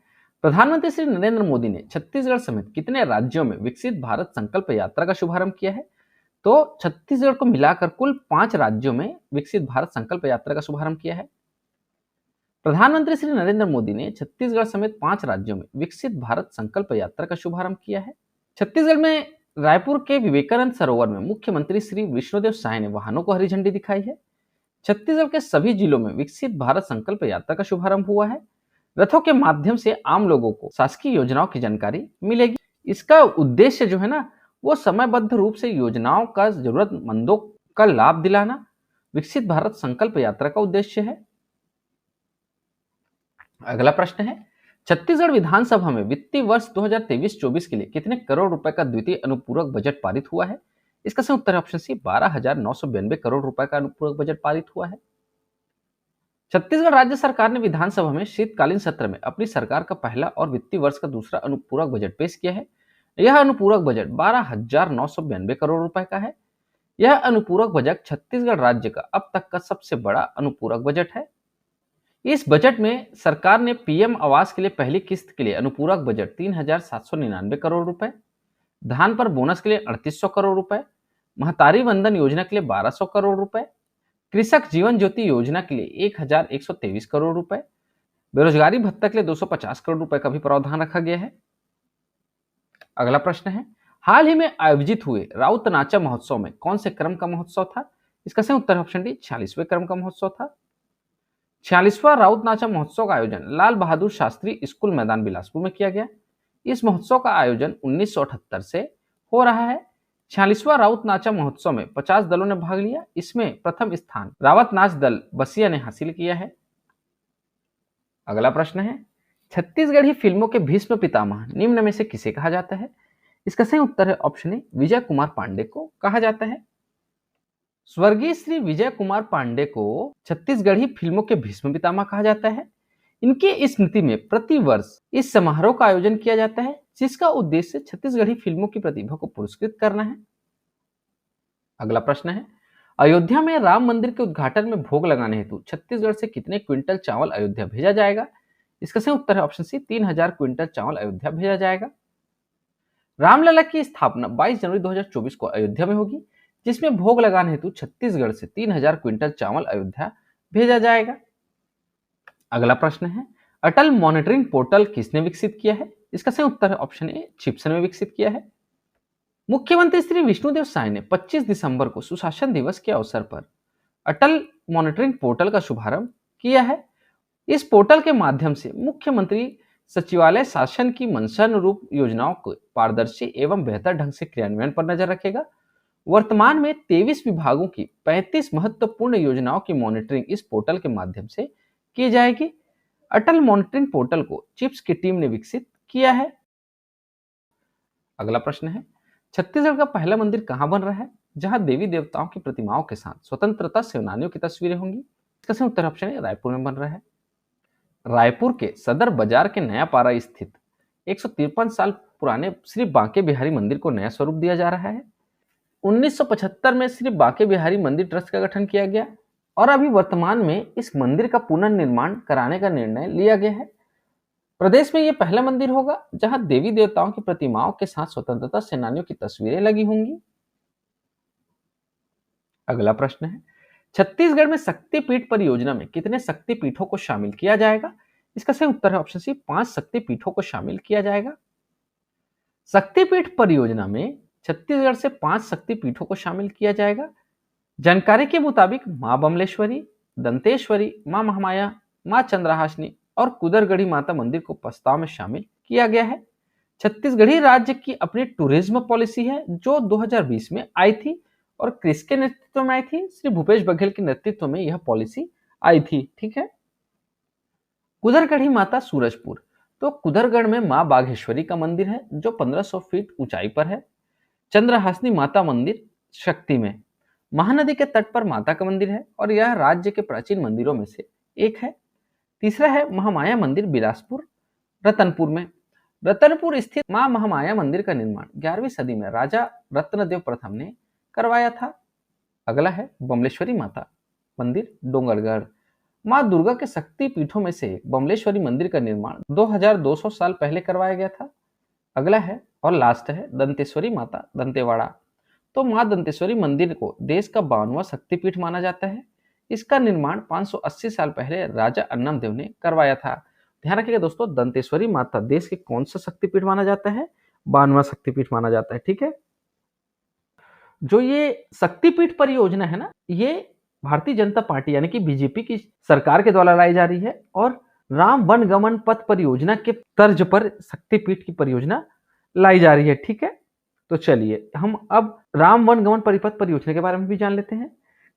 प्रधानमंत्री श्री नरेंद्र मोदी ने छत्तीसगढ़ समेत कितने राज्यों में विकसित भारत संकल्प यात्रा का शुभारंभ किया है? तो छत्तीसगढ़ को मिलाकर कुल 5 राज्यों में विकसित भारत संकल्प यात्रा का शुभारंभ किया है। प्रधानमंत्री श्री नरेंद्र मोदी ने छत्तीसगढ़ समेत 5 राज्यों में विकसित भारत संकल्प यात्रा का शुभारंभ किया है। छत्तीसगढ़ में रायपुर के विवेकानंद सरोवर में मुख्यमंत्री श्री विष्णुदेव साय ने वाहनों को हरी झंडी दिखाई है। छत्तीसगढ़ के सभी जिलों में विकसित भारत संकल्प यात्रा का शुभारंभ हुआ है। रथों के माध्यम से आम लोगों को शासकीय योजनाओं की जानकारी मिलेगी। इसका उद्देश्य जो है ना, वो समयबद्ध रूप से योजनाओं का जरूरतमंदों का लाभ दिलाना विकसित भारत संकल्प यात्रा का उद्देश्य है। अगला प्रश्न है, छत्तीसगढ़ विधानसभा में वित्तीय वर्ष 2023-24 के लिए कितने करोड़ रुपए का द्वितीय अनुपूरक बजट पारित हुआ है? इसका सही उत्तर है ऑप्शन सी, 12,992 करोड़ रुपए का अनुपूरक बजट पारित हुआ है। छत्तीसगढ़ राज्य सरकार ने विधानसभा में शीतकालीन सत्र में अपनी सरकार का पहला और वित्तीय वर्ष का दूसरा अनुपूरक बजट पेश किया है। यह अनुपूरक बजट 12,992 करोड़ रुपए का है। यह अनुपूरक बजट छत्तीसगढ़ राज्य का अब तक का सबसे बड़ा अनुपूरक बजट है। इस बजट में सरकार ने पीएम आवास के लिए पहली किस्त के लिए अनुपूरक बजट 3,799 करोड़ रुपए, धान पर बोनस के लिए 3,800 करोड़ रुपए, महतारी वंदन योजना के लिए 1,200 करोड़ रुपए, कृषक जीवन ज्योति योजना के लिए 1,123 करोड़ रुपए, बेरोजगारी भत्ता के लिए 250 करोड़ रुपए का भी प्रावधान रखा गया है। अगला प्रश्न है, हाल ही में आयोजित हुए राउत नाचा महोत्सव में कौन से क्रम का महोत्सव था? इसका सही उत्तर ऑप्शन डी, 46वें क्रम का महोत्सव था। 46वां राउत नाचा महोत्सव का आयोजन लाल बहादुर शास्त्री स्कूल मैदान बिलासपुर में किया गया। इस महोत्सव का आयोजन 1978 से हो रहा है। 46वां राउत नाचा महोत्सव में 50 दलों ने भाग लिया। इसमें प्रथम स्थान रावत नाच दल बसिया ने हासिल किया है। अगला प्रश्न है, छत्तीसगढ़ी फिल्मों के भीष्म पितामह निम्न में से किसे कहा जाता है? इसका सही उत्तर है ऑप्शन ए, विजय कुमार पांडे को कहा जाता है। स्वर्गीय श्री विजय कुमार पांडे को छत्तीसगढ़ी फिल्मों के भीष्म पितामह कहा जाता है। इनके स्मृति में प्रति वर्ष इस समारोह का आयोजन किया जाता है, जिसका उद्देश्य छत्तीसगढ़ी फिल्मों की प्रतिभा को पुरस्कृत करना है। अगला प्रश्न है, अयोध्या में राम मंदिर के उद्घाटन में भोग लगाने हेतु छत्तीसगढ़ से कितने क्विंटल चावल अयोध्या भेजा जाएगा? इसका सही उत्तर है ऑप्शन सी, 3,000 क्विंटल चावल अयोध्या भेजा जाएगा। रामलला की स्थापना 22 जनवरी 2024 को अयोध्या में होगी, जिसमें भोग लगाने हेतु छत्तीसगढ़ से 3,000 क्विंटल चावल अयोध्या भेजा जाएगा। अगला प्रश्न है, अटल मॉनिटरिंग पोर्टल किसने विकसित किया है? इसका सही उत्तर है ऑप्शन ए, चिप्सन ने विकसित किया है। मुख्यमंत्री श्री विष्णुदेव साय ने 25 दिसंबर को सुशासन दिवस के अवसर पर अटल मॉनिटरिंग पोर्टल का शुभारंभ किया है। इस पोर्टल के माध्यम से मुख्यमंत्री सचिवालय शासन की मंशानुरूप योजनाओं को पारदर्शी एवं बेहतर ढंग से क्रियान्वयन पर नजर रखेगा। वर्तमान में 23 विभागों की 35 महत्वपूर्ण योजनाओं की मॉनिटरिंग इस पोर्टल के माध्यम से की जाएगी। अटल मॉनिटरिंग पोर्टल को चिप्स की टीम ने विकसित किया है। अगला प्रश्न है, छत्तीसगढ़ का पहला मंदिर कहां बन रहा है जहां देवी देवताओं की प्रतिमाओं के साथ स्वतंत्रता सेनानियों की तस्वीरें होंगी? इसका सही उत्तर ऑप्शन है, रायपुर में बन रहा है। रायपुर के सदर बाजार के नया पारा स्थित 153 साल पुराने श्री बांके बिहारी मंदिर को नया स्वरूप दिया जा रहा है। 1975 में श्री बांके बिहारी मंदिर ट्रस्ट का गठन किया गया और अभी वर्तमान में इस मंदिर का पुनर्निर्माण कराने का निर्णय लिया गया है। प्रदेश में यह पहला मंदिर होगा जहां देवी देवताओं की प्रतिमाओं के साथ स्वतंत्रता सेनानियों की तस्वीरें लगी होंगी। अगला प्रश्न है, छत्तीसगढ़ में शक्तिपीठ परियोजना में कितने शक्तिपीठों को शामिल किया जाएगा? इसका सही उत्तर है ऑप्शन सी, 5 शक्तिपीठों को शामिल किया जाएगा। शक्तिपीठ परियोजना में छत्तीसगढ़ से 5 शक्तिपीठों को शामिल किया जाएगा। जानकारी के मुताबिक मां बमलेश्वरी, दंतेश्वरी, मां महामाया, मां चंद्रहासिनी और कुदरगढ़ी माता मंदिर को प्रस्ताव में शामिल किया गया है। छत्तीसगढ़ी राज्य की अपनी टूरिज्म पॉलिसी है जो 2020 में आई थी और किसके नेतृत्व में आई थी? श्री भूपेश बघेल के नेतृत्व में यह पॉलिसी आई थी। ठीक है। कुदरगढ़ी माता सूरजपुर, तो कुदरगढ़ में मां बाघेश्वरी का मंदिर है जो 1500 फीट ऊंचाई पर है। चंद्रहासिनी माता मंदिर शक्ति में, महानदी के तट पर माता का मंदिर है और यह राज्य के प्राचीन मंदिरों में से एक है। तीसरा है महामाया मंदिर बिलासपुर रतनपुर में। रतनपुर स्थित मां महामाया मंदिर का निर्माण 11वीं सदी में राजा रत्नदेव प्रथम ने करवाया था। अगला है बमलेश्वरी माता मंदिर डोंगरगढ़। मां दुर्गा के शक्ति पीठों में से बमलेश्वरी मंदिर का निर्माण 2200 साल पहले करवाया गया था। अगला है और लास्ट है दंतेश्वरी माता दंतेवाड़ा। तो मां दंतेश्वरी मंदिर को देश का 52वां शक्तिपीठ माना जाता है। इसका निर्माण 580 साल पहले राजा अन्नम देव ने करवाया था। ध्यान रखिएगा दोस्तों, दंतेश्वरी माता देश के कौन सा शक्तिपीठ माना जाता है? 92वां शक्तिपीठ माना जाता है। ठीक है, जो ये शक्तिपीठ परियोजना है ना, ये भारतीय जनता पार्टी यानी कि बीजेपी की सरकार के द्वारा लाई जा रही है और राम वन गमन पथ परियोजना के तर्ज पर शक्तिपीठ की परियोजना लाई जा रही है। ठीक है, तो चलिए हम अब राम वन गमन परिपथ परियोजना के बारे में भी जान लेते हैं।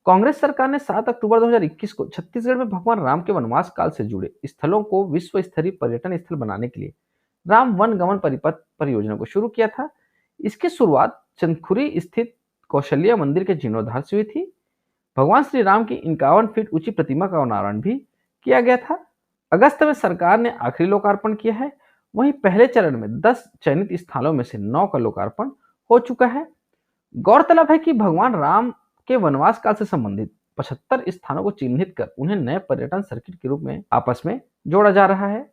कांग्रेस सरकार ने 7 अक्टूबर 2021 को छत्तीसगढ़ में भगवान राम के वनवास काल से जुड़े स्थलों को विश्व स्तरीय पर्यटन स्थल बनाने के लिए राम वन गमन परिपथ परियोजना को शुरू किया था। इसकी शुरुआत चंदखुरी स्थित कौशल्या मंदिर के जीर्णोद्धार से हुई थी। भगवान श्री राम की 51 फीट ऊंची प्रतिमा का अनावरण भी किया गया था। अगस्त में सरकार ने आखिरी लोकार्पण किया है। वहीं पहले चरण में 10 चयनित स्थलों में से 9 का लोकार्पण हो चुका है। गौरतलब है कि भगवान राम के वनवास काल से संबंधित 75 स्थानों को चिन्हित कर उन्हें नए पर्यटन सर्किट के रूप में आपस में जोड़ा जा रहा है।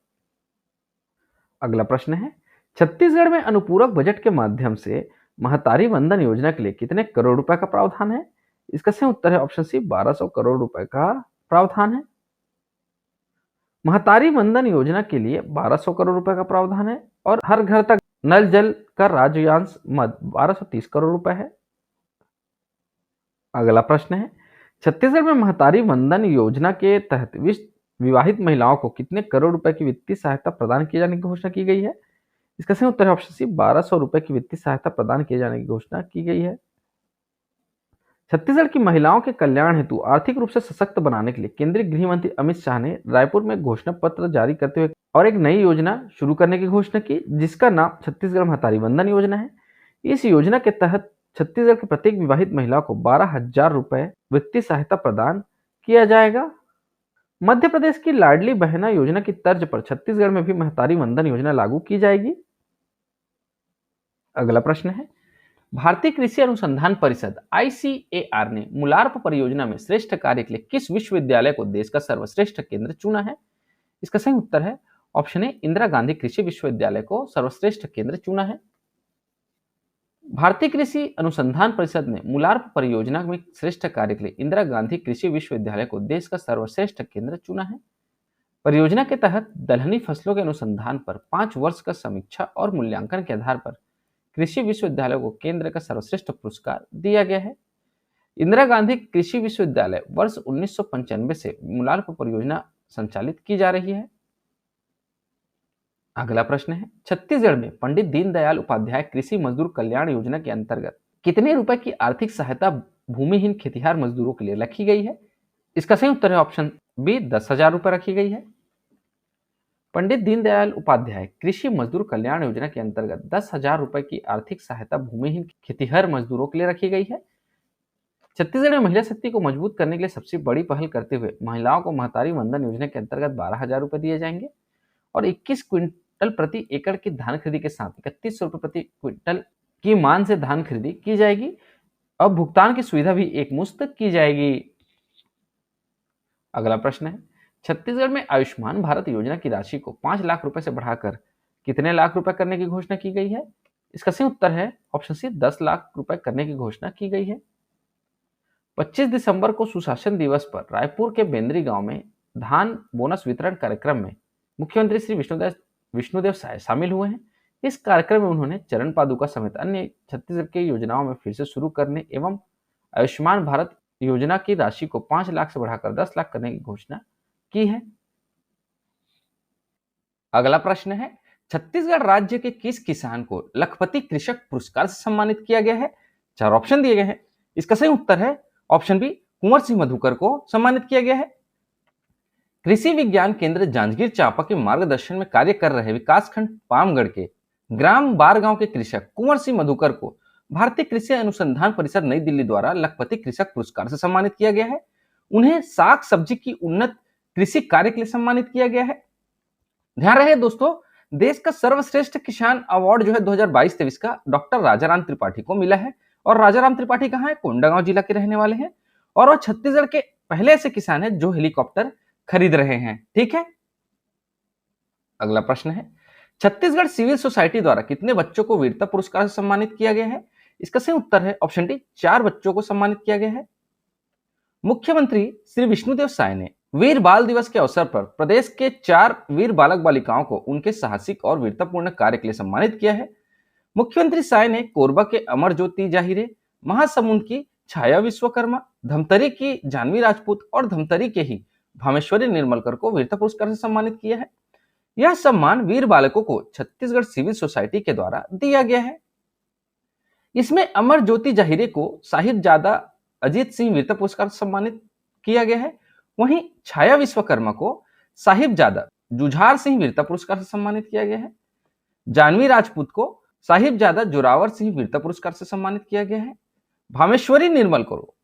अगला प्रश्न है, छत्तीसगढ़ में अनुपूरक बजट के माध्यम से महतारी वंदन योजना के लिए कितने करोड़ रुपए का प्रावधान है? इसका सही उत्तर है ऑप्शन सी, 1200 करोड़ रुपए का प्रावधान है। महतारी वंदन योजना के लिए 1200 करोड़ रुपए का प्रावधान है और हर घर तक नल जल का राज्यांश मद 1230 करोड़ रुपए है। अगला प्रश्न है, छत्तीसगढ़ में महतारी वंदन योजना के तहत विवाहित महिलाओं को कितने करोड़ रुपए की वित्तीय सहायता प्रदान किए जाने की घोषणा की गई है? इसका सही उत्तर है ऑप्शन सी, 1200 रुपए की वित्तीय सहायता प्रदान किए जाने की घोषणा की गई है। छत्तीसगढ़ की महिलाओं के कल्याण हेतु आर्थिक रूप से सशक्त बनाने के लिए केंद्रीय गृह मंत्री अमित शाह ने रायपुर में घोषणा पत्र जारी करते हुए और एक नई योजना शुरू करने की घोषणा की, जिसका नाम छत्तीसगढ़ महतारी वंदन योजना है। इस योजना के तहत छत्तीसगढ़ की प्रत्येक विवाहित महिला को 12,000 रुपए वित्तीय सहायता प्रदान किया जाएगा। मध्य प्रदेश की लाडली बहना योजना की तर्ज पर छत्तीसगढ़ में भी महतारी वंदन योजना लागू की जाएगी। अगला प्रश्न है, भारतीय कृषि अनुसंधान परिषद ICAR ने मुलार्प परियोजना में श्रेष्ठ कार्य के लिए किस विश्वविद्यालय को देश का सर्वश्रेष्ठ केंद्र चुना है? इसका सही उत्तर है ऑप्शन ए, इंदिरा गांधी कृषि विश्वविद्यालय को सर्वश्रेष्ठ केंद्र चुना है। भारतीय कृषि अनुसंधान परिषद ने मुलार्प परियोजना में श्रेष्ठ कार्य के लिए इंदिरा गांधी कृषि विश्वविद्यालय को देश का सर्वश्रेष्ठ केंद्र चुना है। परियोजना के तहत दलहनी फसलों के अनुसंधान पर 5 वर्ष का समीक्षा और मूल्यांकन के आधार पर कृषि विश्वविद्यालय को केंद्र का सर्वश्रेष्ठ पुरस्कार दिया गया है। इंदिरा गांधी कृषि विश्वविद्यालय वर्ष 1995 से मुलार्प परियोजना संचालित की जा रही है। अगला प्रश्न है, छत्तीसगढ़ में पंडित दीनदयाल उपाध्याय कृषि मजदूर कल्याण योजना के अंतर्गत कितने रुपए की आर्थिक सहायता भूमिहीन खेतिहर मजदूरों के लिए रखी गई है? इसका सही उत्तर है ऑप्शन बी, 10,000 रुपए रखी गई है। पंडित दीनदयाल उपाध्याय कृषि मजदूर कल्याण योजना के अंतर्गत 10,000 रुपए की आर्थिक सहायता भूमिहीन खेतिहर मजदूरों के लिए रखी गई है। छत्तीसगढ़ में महिला शक्ति को मजबूत करने के लिए सबसे बड़ी पहल करते हुए महिलाओं को महतारी वंदन योजना के अंतर्गत 12,000 रुपए दिए जाएंगे और 21 क्विंटल प्रति एकड़ की धान खरीदी के साथ 3100 रुपए प्रति क्विंटल की मान से धान खरीदी की जाएगी। अब भुगतान की सुविधा भी एक मुश्त की जाएगी। अगला प्रश्न है, छत्तीसगढ़ में आयुष्मान भारत योजना की राशि को 5 लाख रुपए से बढ़ाकर कितने लाख रुपए करने की घोषणा की गई है? इसका सही उत्तर है ऑप्शन सी, 10 लाख रुपए करने की घोषणा की गई है। 25 दिसंबर को सुशासन दिवस पर रायपुर के बेंद्री गांव में धान बोनस वितरण कार्यक्रम में मुख्यमंत्री श्री विष्णुदेव साय शामिल हुए हैं। इस कार्यक्रम में उन्होंने चरण पादुका समेत अन्य छत्तीसगढ़ की योजनाओं में फिर से शुरू करने एवं आयुष्मान भारत योजना की राशि को 5 लाख से बढ़ाकर 10 लाख करने की घोषणा की है। अगला प्रश्न है, छत्तीसगढ़ राज्य के किस किसान को लखपति कृषक पुरस्कार से सम्मानित किया गया है? 4 ऑप्शन दिए गए हैं। इसका सही उत्तर है ऑप्शन बी, कुंवर सिंह मधुकर को सम्मानित किया गया है। कृषि विज्ञान केंद्र जांजगीर चांपा के मार्गदर्शन में कार्य कर रहे विकासखंड पामगढ़ के ग्राम बारगांव के कृषक कुंवर सिंह मधुकर को भारतीय कृषि अनुसंधान परिषद नई दिल्ली द्वारा लखपति कृषक पुरस्कार से सम्मानित किया गया है। उन्हें साग सब्जी की उन्नत कृषि कार्य के लिए सम्मानित किया गया है। ध्यान रहे दोस्तों, देश का सर्वश्रेष्ठ किसान अवार्ड जो है 2022-23 का डॉक्टर राजाराम त्रिपाठी को मिला है और राजाराम त्रिपाठी कहाँ है? कोंडागांव जिला के रहने वाले हैं और वो छत्तीसगढ़ के पहले ऐसे किसान हैं जो हेलीकॉप्टर खरीद रहे हैं। ठीक है, अगला प्रश्न है, छत्तीसगढ़ सिविल सोसाइटी द्वारा कितने बच्चों को वीरता पुरस्कार से सम्मानित किया गया है? इसका सही उत्तर है ऑप्शन डी, 4 बच्चों को सम्मानित किया गया है। मुख्यमंत्री श्री विष्णुदेव साय ने वीर बाल दिवस के अवसर पर प्रदेश के 4 वीर बालक बालिकाओं को उनके साहसिक और वीरतापूर्ण कार्य के लिए सम्मानित किया है। मुख्यमंत्री साय ने कोरबा के अमर ज्योति जाहिरे, महासमुंद की छाया विश्वकर्मा, धमतरी की जानवी राजपूत और धमतरी के ही भामेश्वरी निर्मलकर को वीरता पुरस्कार से सम्मानित किया है। यह सम्मान वीर बालकों को छत्तीसगढ़ सिविल सोसाइटी के द्वारा दिया गया है। इसमें अमर ज्योति जाहिरे को साहिबजादा अजीत सिंह वीरता पुरस्कार से सम्मानित किया गया है। वहीं छाया विश्वकर्मा को साहिबजादा जुझार सिंह वीरता पुरस्कार से सम्मानित किया गया है। जानवी राजपूत को साहिबजादा जोरावर सिंह वीरता पुरस्कार से सम्मानित किया गया है। भामेश्वरी निर्मल को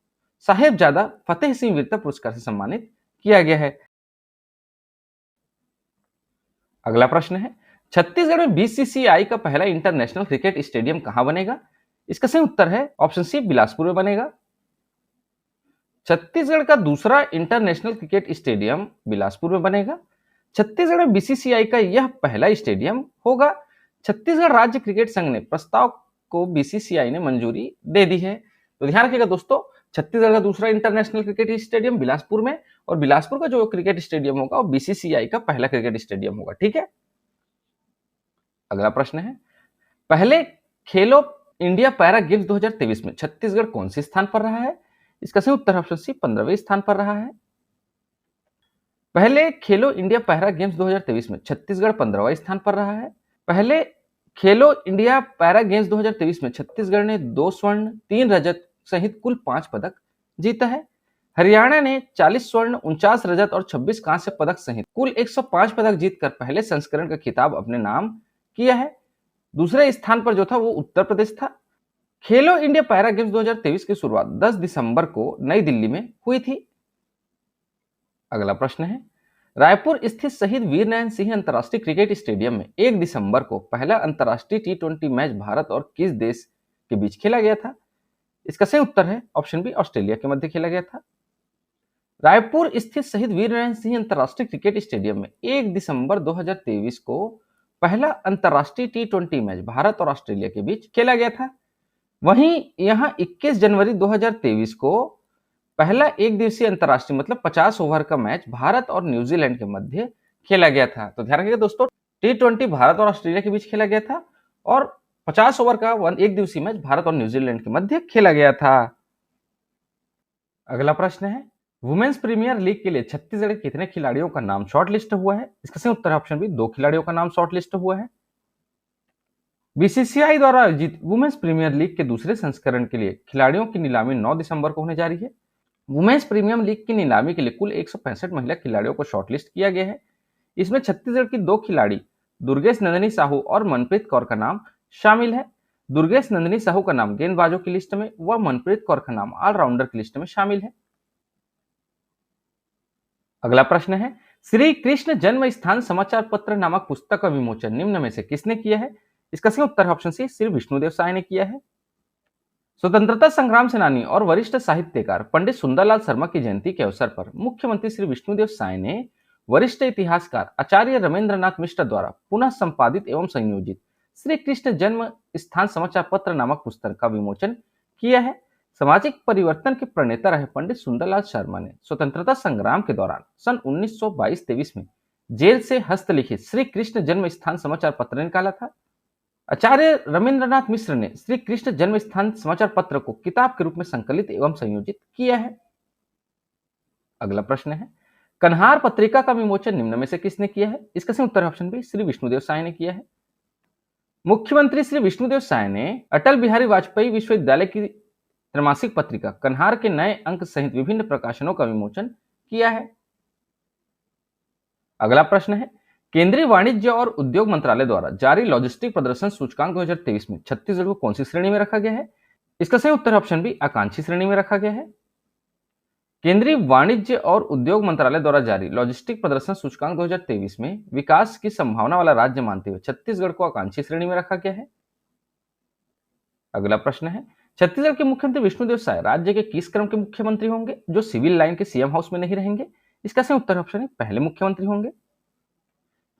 साहिबजादा फतेह सिंह वीरता पुरस्कार से सम्मानित किया गया है। अगला प्रश्न है, छत्तीसगढ़ में बीसीसीआई का पहला इंटरनेशनल क्रिकेट स्टेडियम कहां बनेगा? इसका सही उत्तर है ऑप्शन सी, बिलासपुर में बनेगा। छत्तीसगढ़ का दूसरा इंटरनेशनल क्रिकेट स्टेडियम बिलासपुर में बनेगा। छत्तीसगढ़ में बीसीसीआई का यह पहला स्टेडियम होगा। छत्तीसगढ़ राज्य क्रिकेट संघ ने प्रस्ताव को बीसीसीआई ने मंजूरी दे दी है। तो ध्यान रखिएगा दोस्तों, छत्तीसगढ़ का दूसरा इंटरनेशनल क्रिकेट स्टेडियम बिलासपुर में, और बिलासपुर का जो क्रिकेट स्टेडियम होगा वो बीसीसीआई का पहला क्रिकेट स्टेडियम होगा। ठीक है। अगला प्रश्न है, पहले खेलो इंडिया पैरा गेम्स 2023 में छत्तीसगढ़ कौन से स्थान पर रहा है? इसका सही उत्तर ऑप्शन सी, 15वें स्थान पर रहा है। पहले खेलो इंडिया पैरा गेम्स 2023 में छत्तीसगढ़ 15वां स्थान पर रहा है। पहले खेलो इंडिया पैरा गेम्स 2023 में छत्तीसगढ़ ने 2 स्वर्ण, 3 रजत सहित कुल 5 पदक जीता है। हरियाणा ने 40 स्वर्ण, 49 रजत और 26 कांस्य पदक सहित कुल 105 पदक जीतकर पहले संस्करण का खिताब अपने नाम किया है। दूसरे स्थान पर जो था वो उत्तर प्रदेश था। खेलो इंडिया पैरा गेम्स 2023 की शुरुआत 10 दिसंबर को नई दिल्ली में हुई थी। अगला प्रश्न है, रायपुर स्थित शहीद वीरनारायण सिंह अंतर्राष्ट्रीय क्रिकेट स्टेडियम में 1 दिसंबर को पहला अंतर्राष्ट्रीय T20 मैच भारत और किस देश के बीच खेला गया था? इसका सही उत्तर है ऑप्शन बी, ऑस्ट्रेलिया के मध्य खेला गया था। रायपुर स्थित शहीद वीरनारायण सिंह अंतर्राष्ट्रीय क्रिकेट स्टेडियम में 1 दिसंबर 2023 को पहला अंतर्राष्ट्रीय T20 मैच भारत और ऑस्ट्रेलिया के बीच खेला गया था। वहीं यहां 21 जनवरी 2023 को पहला एक दिवसीय अंतर्राष्ट्रीय मतलब 50 ओवर का मैच भारत और न्यूजीलैंड के मध्य खेला गया था। तो ध्यान रखिएगा दोस्तों, T20 भारत और ऑस्ट्रेलिया के बीच खेला गया था और 50 ओवर का एक दिवसीय मैच भारत और न्यूजीलैंड के मध्य खेला गया था। अगला प्रश्न है, वुमेन्स प्रीमियर लीग के लिए छत्तीसगढ़ के कितने खिलाड़ियों का नाम शॉर्टलिस्ट हुआ है? इसका सही उत्तर ऑप्शन बी, 2 खिलाड़ियों का नाम शॉर्टलिस्ट हुआ है। बीसीसीआई द्वारा आयोजित वुमेन्स प्रीमियर लीग के दूसरे संस्करण के लिए खिलाड़ियों की नीलामी 9 दिसंबर को होने जा रही है। वुमेन्स प्रीमियम लीग की नीलामी के लिए कुल 165 महिला खिलाड़ियों को शॉर्टलिस्ट किया गया है। इसमें छत्तीसगढ़ की 2 खिलाड़ी दुर्गेश नंदिनी साहू और मनप्रीत कौर का नाम शामिल है। दुर्गेश नंदिनी साहू का नाम गेंदबाजों की लिस्ट में व मनप्रीत कौर का नाम ऑलराउंडर की लिस्ट में शामिल है। अगला प्रश्न है, श्री कृष्ण जन्म स्थान समाचार पत्र नामक पुस्तक का विमोचन निम्न में से किसने किया है? इसका सही उत्तर ऑप्शन सी, श्री विष्णुदेव साय ने किया है। स्वतंत्रता संग्राम सेनानी और वरिष्ठ साहित्यकार पंडित सुंदरलाल शर्मा की जयंती के अवसर पर मुख्यमंत्री श्री विष्णुदेव साय ने वरिष्ठ इतिहासकार आचार्य रमेंद्रनाथ मिश्र द्वारा पुनः संपादित एवं संयोजित श्री कृष्ण जन्म स्थान समाचार पत्र नामक पुस्तक का विमोचन किया है। सामाजिक परिवर्तन के प्रणेता रहे पंडित सुंदरलाल शर्मा ने स्वतंत्रता संग्राम के दौरान सन 1922-23 में जेल से हस्तलिखित श्री कृष्ण जन्म स्थान समाचार पत्र निकाला था। आचार्य रमेंद्रनाथ मिश्र ने श्री कृष्ण जन्म स्थान समाचार पत्र को किताब के रूप में संकलित एवं संयोजित किया है। अगला प्रश्न है, कन्हार पत्रिका का विमोचन निम्न में से किसने किया है? इसका सही उत्तर ऑप्शन बी, श्री विष्णुदेव साय ने किया है। मुख्यमंत्री श्री विष्णुदेव साय ने अटल बिहारी वाजपेयी विश्वविद्यालय की त्रैमासिक पत्रिका कन्हार के नए अंक सहित विभिन्न प्रकाशनों का विमोचन किया है। अगला प्रश्न है, केंद्रीय वाणिज्य और उद्योग मंत्रालय द्वारा जारी लॉजिस्टिक प्रदर्शन सूचकांक 2023 में छत्तीसगढ़ को कौन सी श्रेणी में रखा गया है? इसका सही उत्तर ऑप्शन बी, आकांक्षी श्रेणी में रखा गया है। केंद्रीय वाणिज्य और उद्योग मंत्रालय द्वारा जारी लॉजिस्टिक प्रदर्शन सूचकांक 2023 में विकास की संभावना वाला राज्य मानते हुए छत्तीसगढ़ को आकांक्षी श्रेणी में रखा गया है। अगला प्रश्न है, छत्तीसगढ़ के मुख्यमंत्री विष्णुदेव साय राज्य के किस क्रम के मुख्यमंत्री होंगे जो सिविल लाइन के सीएम हाउस में नहीं रहेंगे? इसका सही उत्तर ऑप्शन है, पहले मुख्यमंत्री होंगे।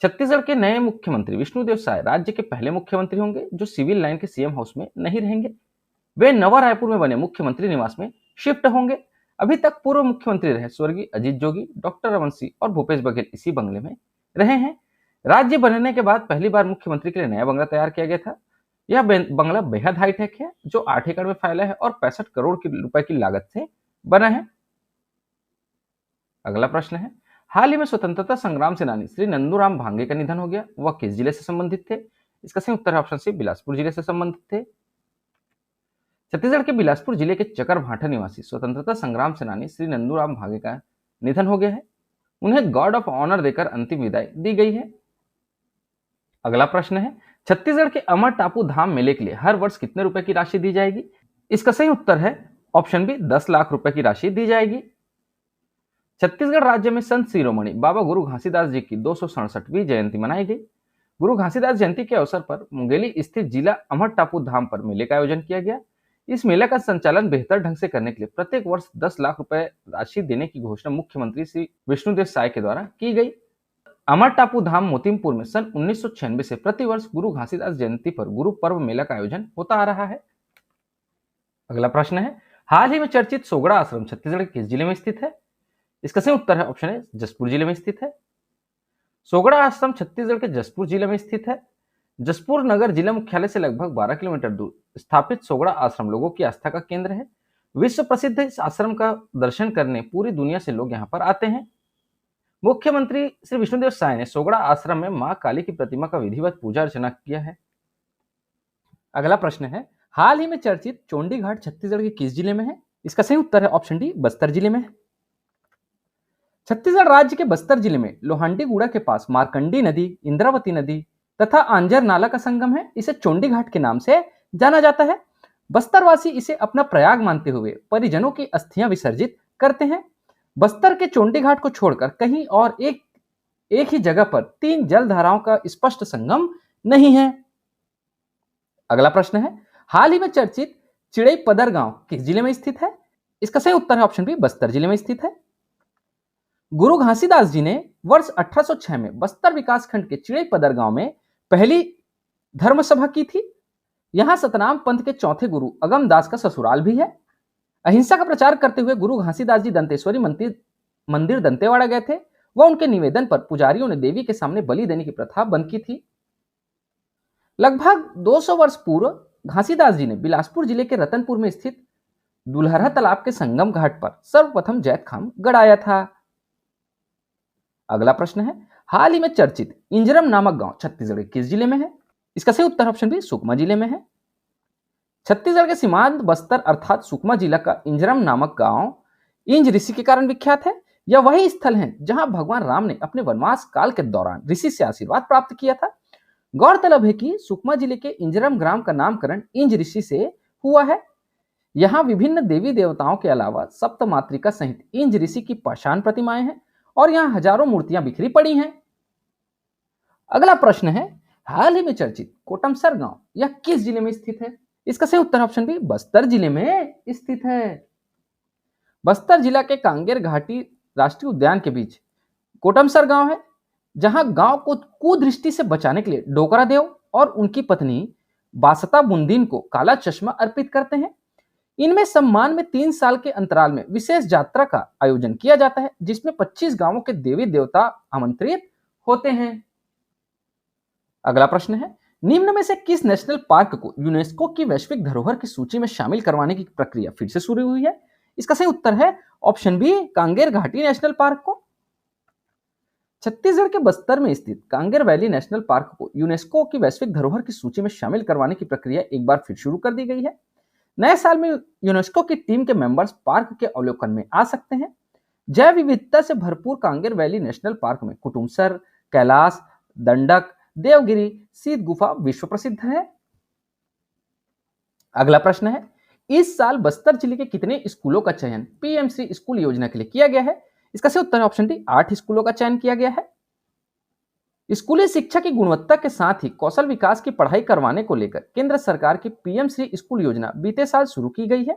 छत्तीसगढ़ के नए मुख्यमंत्री विष्णुदेव साय राज्य के पहले मुख्यमंत्री होंगे जो सिविल लाइन के सीएम हाउस में नहीं रहेंगे। वे नवा रायपुर में बने मुख्यमंत्री निवास में शिफ्ट होंगे। अभी तक पूर्व मुख्यमंत्री रहे स्वर्गीय अजीत जोगी, डॉक्टर रमन सिंह और भूपेश बघेल इसी बंगले में रहे हैं। राज्य बनने के बाद पहली बार मुख्यमंत्री के लिए नया बंगला तैयार किया गया था। यह बंगला बेहद हाईटेक है, जो 8 एकड़ में फैला है और 65 करोड़ रुपए की लागत से बना है। अगला प्रश्न है, हाल ही में स्वतंत्रता संग्राम सेनानी श्री नंदूराम भांगे का निधन हो गया। वह किस जिले से संबंधित थे? इसका सही उत्तर है ऑप्शन सी, बिलासपुर जिले से संबंधित थे। छत्तीसगढ़ के बिलासपुर जिले के चकरभाठा निवासी स्वतंत्रता संग्राम सेनानी श्री नंदूराम भांगे का निधन हो गया है। उन्हें गॉर्ड ऑफ ऑनर देकर अंतिम विदाई दी गई है। अगला प्रश्न है, छत्तीसगढ़ के अमर टापू धाम मेले के लिए हर वर्ष कितने रुपए की राशि दी जाएगी? इसका सही उत्तर है ऑप्शन बी, 10 लाख रुपए की राशि दी जाएगी। छत्तीसगढ़ राज्य में संत शिरोमणि बाबा गुरु घासीदास जी की 267वीं जयंती मनाई गई। गुरु घासीदास जयंती के अवसर पर मुंगेली स्थित जिला अमर टापू धाम पर मेले का आयोजन किया गया। इस मेले का संचालन बेहतर ढंग से करने के लिए प्रत्येक वर्ष 10 लाख रुपए राशि देने की घोषणा मुख्यमंत्री श्री विष्णुदेव साय के द्वारा की गई। अमर टापू धाम मोतीमपुर में सन 1996 से प्रतिवर्ष गुरु घासीदास जयंती पर गुरु पर्व मेला का आयोजन होता आ रहा है। अगला प्रश्न है, हाल ही में चर्चित सोगड़ा आश्रम छत्तीसगढ़ के किस जिले में स्थित है? इसका सही उत्तर है ऑप्शन है, जसपुर जिले में स्थित है। सोगड़ा आश्रम छत्तीसगढ़ के जसपुर जिले में स्थित है। जसपुर नगर जिला मुख्यालय से लगभग 12 किलोमीटर दूर स्थापित सोगड़ा आश्रम लोगों की आस्था का केंद्र है। विश्व प्रसिद्ध इस आश्रम का दर्शन करने पूरी दुनिया से लोग यहाँ पर आते हैं। मुख्यमंत्री श्री विष्णुदेव साय ने सोगड़ा आश्रम में मां काली की प्रतिमा का विधिवत पूजा अर्चना किया है। अगला प्रश्न है, हाल ही में चर्चित चोंडी घाट छत्तीसगढ़ के किस जिले में है? इसका सही उत्तर है ऑप्शन डी, बस्तर जिले में है। छत्तीसगढ़ राज्य के बस्तर जिले में लोहांडीगुड़ा के पास मारकंडी नदी, इंद्रावती नदी तथा आंजर नाला का संगम है। इसे चोंडी घाट के नाम से जाना जाता है। बस्तरवासी इसे अपना प्रयाग मानते हुए परिजनों की अस्थियां विसर्जित करते हैं। बस्तर के चोंडी घाट को छोड़कर कहीं और एक ही जगह पर 3 जलधाराओं का स्पष्ट संगम नहीं है। अगला प्रश्न है, हाल ही में चर्चित चिड़ईपदर गांव किस जिले में स्थित है? इसका सही उत्तर है ऑप्शन बी, बस्तर जिले में स्थित है। गुरु घासीदास जी ने वर्ष 1806 में बस्तर विकासखंड के चिड़ईपदर गांव में पहली धर्मसभा की थी। यहां सतनाम पंथ के चौथे गुरु अगमदास का ससुराल भी है। अहिंसा का प्रचार करते हुए गुरु घासीदास जी दंतेश्वरी मंदिर दंतेवाड़ा गए थे। वह उनके निवेदन पर पुजारियों ने देवी के सामने बलि देने की प्रथा बंद की थी। लगभग 200 वर्ष पूर्व घासीदास जी ने बिलासपुर जिले के रतनपुर में स्थित दुल्हरा तालाब के संगम घाट पर सर्वप्रथम जैत खाम गड़ाया था। अगला प्रश्न है, हाल ही में चर्चित इंजरम नामक गांव छत्तीसगढ़ के किस जिले में है? इसका सही उत्तर ऑप्शन बी, सुकमा जिले में है। छत्तीसगढ़ के सीमांत बस्तर अर्थात सुकमा जिला का इंजरम नामक गांव इंज ऋषि के कारण विख्यात है। यह वही स्थल है जहां भगवान राम ने अपने वनवास काल के दौरान ऋषि से आशीर्वाद प्राप्त किया था। गौरतलब है कि सुकमा जिले के इंजरम ग्राम का नामकरण इंज ऋषि से हुआ है। यहाँ विभिन्न देवी देवताओं के अलावा सप्त मातृका सहित इंज ऋषि की पाषाण प्रतिमाएं हैं और यहाँ हजारों मूर्तियां बिखरी पड़ी हैं। अगला प्रश्न है, हाल ही में चर्चित कोटमसर गांव यह किस जिले में स्थित है? इसका सही उत्तर ऑप्शन बी, बस्तर जिले में स्थित है। बस्तर जिला के कांगेर घाटी राष्ट्रीय उद्यान के बीच कोटमसर गांव है, जहां गांव को कुदृष्टि से बचाने के लिए डोकरा देव और उनकी पत्नी बासता बुंदीन को काला चश्मा अर्पित करते हैं। इनमें सम्मान में 3 साल के अंतराल में विशेष यात्रा का आयोजन किया जाता है, जिसमें 25 गांवों के देवी देवता आमंत्रित होते हैं। अगला प्रश्न है, निम्न में से किस नेशनल पार्क को यूनेस्को की वैश्विक धरोहर की सूची में शामिल करवाने की प्रक्रिया फिर से शुरू हुई है? इसका सही उत्तर है ऑप्शन बी, कांगेर घाटी नेशनल पार्क को। छत्तीसगढ़ के बस्तर में स्थित कांगेर वैली नेशनल पार्क को यूनेस्को की वैश्विक धरोहर की सूची में शामिल करवाने की प्रक्रिया एक बार फिर शुरू कर दी गई है। नए साल में यूनेस्को की टीम के मेंबर्स पार्क के अवलोकन में आ सकते हैं। जैव विविधता से भरपूर कांगेर वैली नेशनल पार्क में कुटुमसर, कैलाश, दंडक, देवगिरी, शीत गुफा विश्व प्रसिद्ध है। अगला प्रश्न है, इस साल बस्तर जिले के कितने स्कूलों का चयन पीएमश्री स्कूल योजना के लिए किया गया है? इसका सही उत्तर ऑप्शन डी, 8 स्कूलों का चयन किया गया है। स्कूली शिक्षा की गुणवत्ता के साथ ही कौशल विकास की पढ़ाई करवाने को लेकर केंद्र सरकार की पीएमश्री स्कूल योजना बीते साल शुरू की गई है।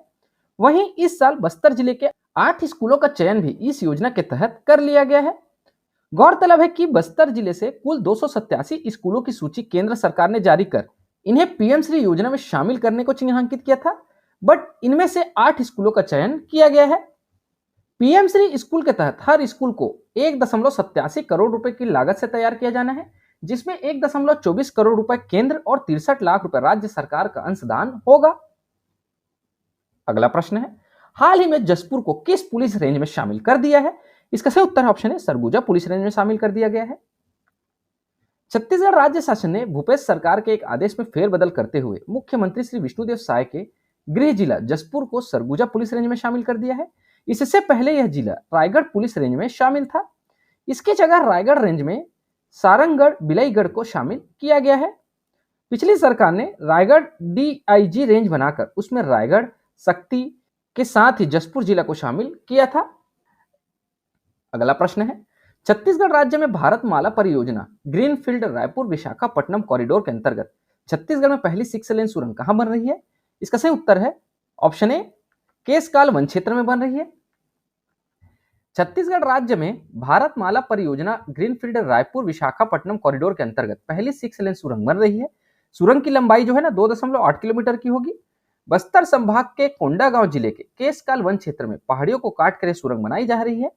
वहीं इस साल बस्तर जिले के 8 स्कूलों का चयन भी इस योजना के तहत कर लिया गया है। गौरतलब है कि बस्तर जिले से कुल 287 स्कूलों की सूची केंद्र सरकार ने जारी कर इन्हें पीएमश्री योजना में शामिल करने को चिन्हांकित किया था, बट इनमें से 8 स्कूलों का चयन किया गया है। पीएम श्री स्कूल के तहत हर स्कूल को 1.87 करोड़ रुपए की लागत से तैयार किया जाना है, जिसमें 1.24 करोड़ रुपए केंद्र और 63 लाख रुपए राज्य सरकार का अंशदान होगा। अगला प्रश्न है, हाल ही में जसपुर को किस पुलिस रेंज में शामिल कर दिया है? इसका सही उत्तर ऑप्शन है सरगुजा पुलिस रेंज में शामिल कर दिया गया है। छत्तीसगढ़ राज्य शासन ने भूपेश सरकार के एक आदेश में फेरबदल करते हुए मुख्यमंत्री श्री विष्णुदेव साय के गृह जिला जसपुर को सरगुजा पुलिस रेंज में शामिल कर दिया है। इससे पहले यह जिला रायगढ़ पुलिस रेंज में शामिल था। इसकी जगह रायगढ़ रेंज में सारंगगढ़ बिलाईगढ़ को शामिल किया गया है। पिछली सरकार ने रायगढ़ डीआईजी रेंज बनाकर उसमें रायगढ़, शक्ति के साथ ही जसपुर जिला को शामिल किया था। अगला प्रश्न है, छत्तीसगढ़ राज्य में भारतमाला परियोजना ग्रीनफील्ड रायपुर विशाखापट्टनम कॉरिडोर के अंतर्गत छत्तीसगढ़ में पहली 6 लेन सुरंग कहां बन रही है? इसका सही उत्तर है ऑप्शन ए केसकाल वन क्षेत्र में बन रही है। छत्तीसगढ़ राज्य में भारतमाला परियोजना ग्रीनफील्ड रायपुर विशाखापट्टनम कॉरिडोर के अंतर्गत पहली 6 लेन सुरंग बन रही है। सुरंग की लंबाई जो है ना 2.8 किलोमीटर की होगी। बस्तर संभाग के कोंडागांव जिले के केसकाल वन क्षेत्र में पहाड़ियों को काट कर सुरंग बनाई जा रही है।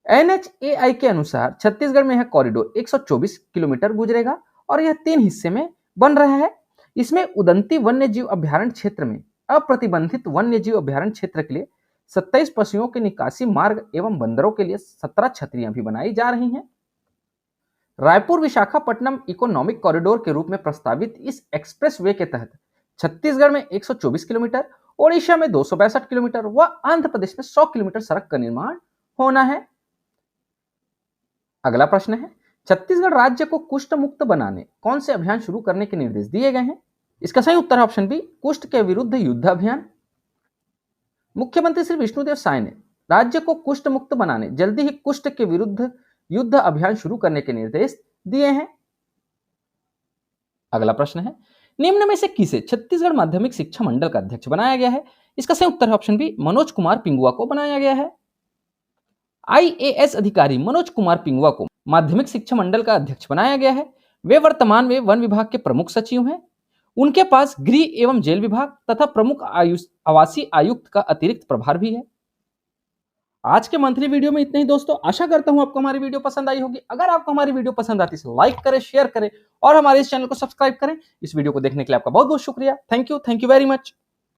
NHAI के अनुसार छत्तीसगढ़ में यह कॉरिडोर 124 किलोमीटर गुजरेगा और यह 3 हिस्से में बन रहा है। इसमें उदंती वन्य जीव अभ्यारण्य क्षेत्र में अप्रतिबंधित वन्य जीव अभ्यारण्य क्षेत्र के लिए 27 पशुओं के निकासी मार्ग एवं बंदरों के लिए 17 छतरियां भी बनाई जा रही हैं। रायपुर विशाखापट्टनम इकोनॉमिक कॉरिडोर के रूप में प्रस्तावित इस एक्सप्रेस वे के तहत छत्तीसगढ़ में 124 किलोमीटर, ओडिशा में 262 किलोमीटर व आंध्र प्रदेश में 100 किलोमीटर सड़क का निर्माण होना है। अगला प्रश्न है, छत्तीसगढ़ राज्य को कुष्ठ मुक्त बनाने कौन से अभियान शुरू करने के निर्देश दिए गए हैं? इसका सही उत्तर ऑप्शन बी कुष्ठ के विरुद्ध युद्ध अभियान। मुख्यमंत्री श्री विष्णुदेव साय ने राज्य को कुष्ठ मुक्त बनाने जल्दी ही कुष्ठ के विरुद्ध युद्ध अभियान शुरू करने के निर्देश दिए हैं। अगला प्रश्न है, निम्न में से किसे छत्तीसगढ़ माध्यमिक शिक्षा मंडल का अध्यक्ष बनाया गया है? इसका सही उत्तर ऑप्शन बी मनोज कुमार पिंगुआ को बनाया गया है। IAS अधिकारी मनोज कुमार पिंगुआ को माध्यमिक शिक्षा मंडल का अध्यक्ष बनाया गया है। वे वर्तमान में वन विभाग के प्रमुख सचिव हैं। उनके पास गृह एवं जेल विभाग तथा प्रमुख आवासीय आयुक्त का अतिरिक्त प्रभार भी है। आज के मंथली वीडियो में इतना ही दोस्तों। आशा करता हूं आपको हमारी वीडियो पसंद आई होगी। अगर आपको हमारी वीडियो पसंद आती है लाइक करें, शेयर करें और हमारे इस चैनल को सब्सक्राइब करें। इस वीडियो को देखने के लिए आपका बहुत बहुत शुक्रिया। Thank you very much.